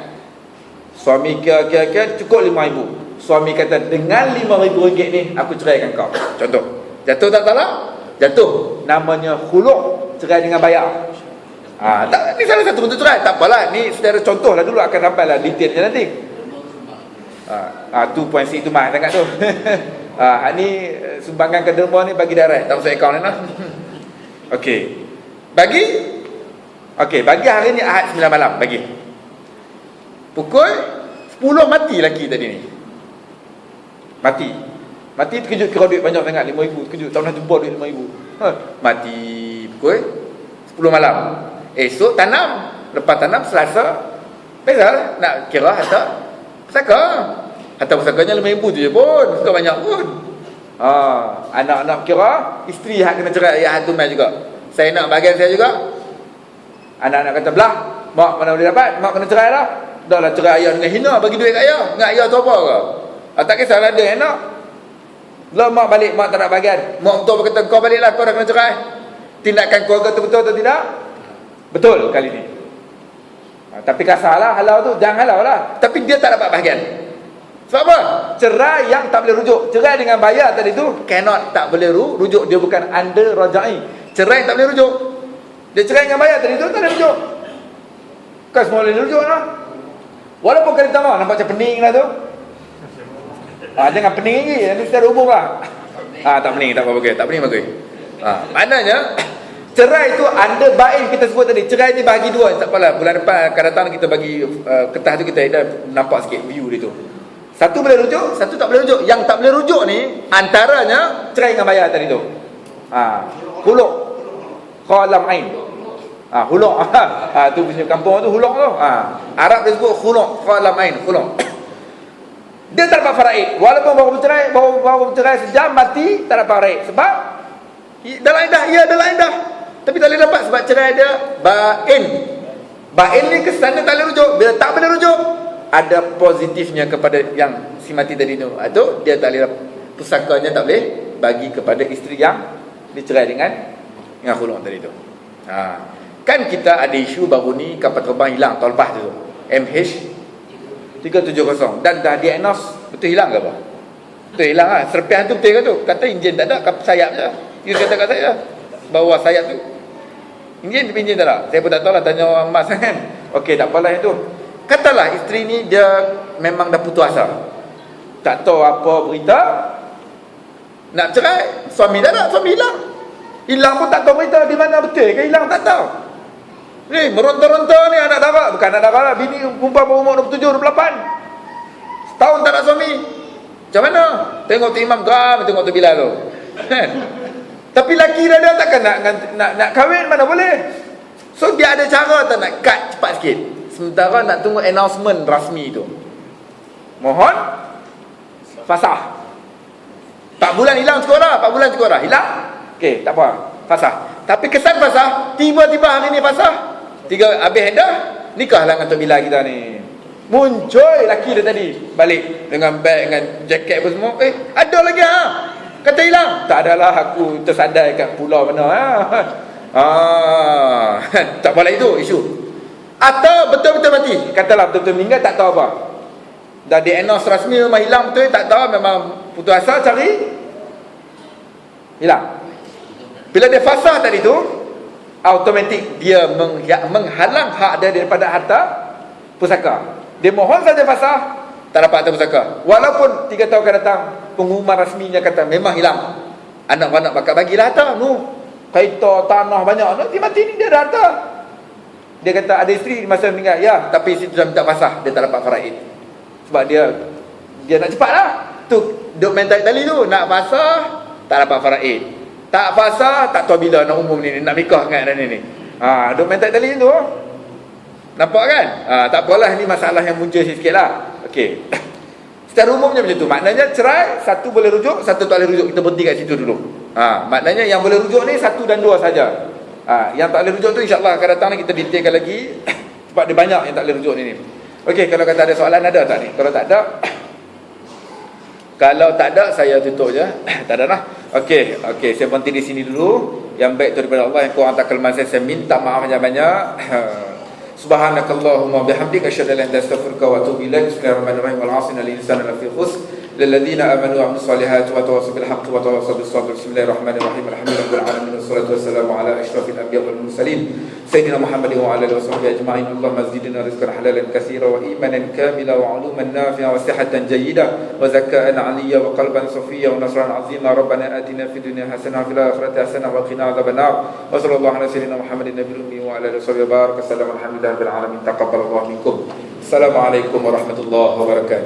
Suami kira-kira cukup 5,000. Suami kata, dengan 5,000 ringgit ni, aku ceraikan kau. Contoh. Jatuh tak salah? Jatuh. Namanya khulu', cerai dengan bayar. Tak, ni salah satu bentuk cerai. Tak apalah, ni secara contoh lah dulu, akan sampai lah detailnya nanti. Tu puan si tu mahal sangat tu. Ni sumbangan ke derma ni bagi direct, tak masuk akaun ni lah. Okey. Bagi hari ni Ahad 9 malam bagi. Pukul 10 mati lelaki tadi ni. Mati terkejut kira duit banyak sangat, 5,000, terkejut tak pernah jumpa duit 5,000. Mati pukul 10 malam. Esok tanam, lepas tanam Selasa. Biasalah nak kira harta pusaka. Harta pusakanya 5,000 tu je pun, bukan banyak pun. Anak-anak kira isteri hak kena cerai ayah tu mai juga. Saya nak bahagian saya juga. Anak-anak kata belah, mak mana boleh dapat? Mak kena cerai dah. Dah lah cerai ayah dengan hina, bagi duit kat ayah. Ingat ayah tu apa ke? Tak kisahlah dia enak. Belah mak balik, mak tak nak bahagian. Mak betul kata kau baliklah, kau dah kena cerai. Tindakan keluarga tu betul atau tidak? Betul kali ni. Tapi kasarlah halau tu, jangan halau lah. Tapi dia tak dapat bahagian. Sebab apa? Cerai yang tak boleh rujuk. Cerai dengan bayar tadi tu cannot, tak boleh rujuk. Dia bukan under rajai. Cerai tak boleh rujuk. Dia cerai dengan bayar tadi tu tak boleh rujuk. Kan semua boleh rujuk lah. Walaupun kali pertama nampak macam pening lah tu. Jangan pening lagi, nanti kita ada hubung lah. Tak pening, tak apa-apa, tak pening bagus. Maknanya cerai tu under bain kita sebut tadi. Cerai ni bahagi dua. Tak apalah, bulan depan akan datang kita bagi kertas tu, kita dah nampak sikit view dia tu. Satu boleh rujuk, satu tak boleh rujuk. Yang tak boleh rujuk ni antaranya cerai dengan bayar tadi tu. Huluk. Khalam ain. Huluk. Tu punya kampung tu huluk tu. Arab dia sebut huluk, khalam ain, huluk. Dia tak dapat faraid. Walaupun baru bercerai sejam mati, tak dapat faraid. Sebab dalam iddah, dalam iddah. Tapi tak boleh dapat sebab cerai dia bain. Bain ni kesannya tak boleh rujuk. Bila tak boleh rujuk, ada positifnya kepada yang si mati tadi tu. Itu dia tak boleh, pusakanya tak boleh bagi kepada isteri yang dicerai dengan khuluk tadi tu. Kan kita ada isu baru ni kapal terbang hilang tahun lepas tu, MH370, dan dah diagnos betul hilang ke apa? Betul hilang lah. Serpihan tu betul ke tu? Kata enjin tak ada, sayap je. Dia kata kat saya bawa sayap tu enjin tak ada. Saya pun tak tahu lah, tanya orang emas kan. Okey, tak apalah yang tu. Katalah isteri ni dia memang dah putus asa, tak tahu apa berita, nak cerai, suami dah nak, suami hilang. Hilang pun tak tahu berita di mana, betul ke hilang tak tahu. Ni meronta-ronta ni anak dara, bukan anak dara lah, bini perempuan berumur 27, 28, setahun tak nak suami. Macam mana? Tengok tu Imam geram, tengok tu Bilal tu. Kan? Tapi laki dia takkan nak kahwin, mana boleh. So dia ada cara tak nak cut cepat sikit. Sementara nak tunggu announcement rasmi tu. Mohon fasah. 4 bulan hilang cukup dah, 4 bulan cukup dah. Hilang? Okey, tak apa. Fasah. Tapi kesan fasah, tiba-tiba hari ni fasah. 3 habis dah, nikahlah dengan Tok Bilal kita ni. Muncul laki dia tadi, balik dengan beg, dengan jaket apa semua. Ada lagi ha? Kata hilang. Tak adalah, aku tersadai kat pulau mana tak boleh itu isu. Atau betul-betul mati, katalah betul-betul meninggal, tak tahu apa, dah di announce rasmi memang hilang betul, tak tahu, memang putus asa, cari hilang. Bila dia fasah tadi tu, automatik dia menghalang hak dia daripada harta pusaka. Dia mohon saja fasah, tak dapat harta pusaka. Walaupun 3 tahun akan datang pengumuman rasminya kata memang hilang, anak-anak bakal bagilah harta kereta, tanah banyak, mati ni dia ada harta. Dia kata ada isteri masa meninggal, ya, tapi isteri tu dah minta fasah, dia tak dapat faraid. Sebab dia nak cepat lah. Tu duk main tarik tali tu, nak fasah tak dapat faraid, tak fasah tak tahu bila nak umum ni, nak nikah kan ni. Duk main tarik tali tu. Nampak kan? Tak apalah, ni masalah yang muncul sikit lah. Okey. Secara umumnya macam tu. Maknanya cerai, satu boleh rujuk, satu tak boleh rujuk. Kita berhenti kat situ dulu. Maknanya yang boleh rujuk ni 1 dan 2 saja. Yang tak boleh rujuk tu insya-Allah akan datang ni kita detailkan lagi. Sebab dia banyak yang tak boleh rujuk ni. Okey, kalau kata ada soalan, ada tak ni? Kalau tak ada, kalau tak ada saya tutup je. Tak ada lah. Okey, saya berhenti di sini dulu. Yang baik tu daripada Allah, yang kurang tak kelemahan saya minta maaf banyak-banyak. Subhanakallahumma bihamdika asyhadu an la ilaha illa anta astaghfiruka wa atubu ilaik. Bismillahirrahmanirrahim. Wal 'asri innal insana lafi khusr lil ladzina amanu wa 'amilus solihati wa tawassaw bil haqqi wa tawassaw bis sabr. Bismillahirrahmanirrahim. Alhamdulillahil alamin wassalatu wassalamu ala asyrafil anbiya'i wal mursalin sayyidina Muhammadin wa ala alihi washabbihi ajma'in. Allahumma zidna rizqan halalan katsiran wa imanan kamila wa 'uluman nafi'a wa sihhatan jayyida wa zakatan 'aliyya wa qalban safiyya wa nasran 'azima. Rabbana atina fid dunya hasanah wa fil akhirati hasanah wa qina adzabannar. Wa sallallahu ala sayyidina Muhammadin nabiyil ummi wa ala alihi washabbihi barak. Assalamu alhamdulillahi rabbil alamin. Taqabbalallahu minkum. Assalamualaikum warahmatullahi wabarakatuh.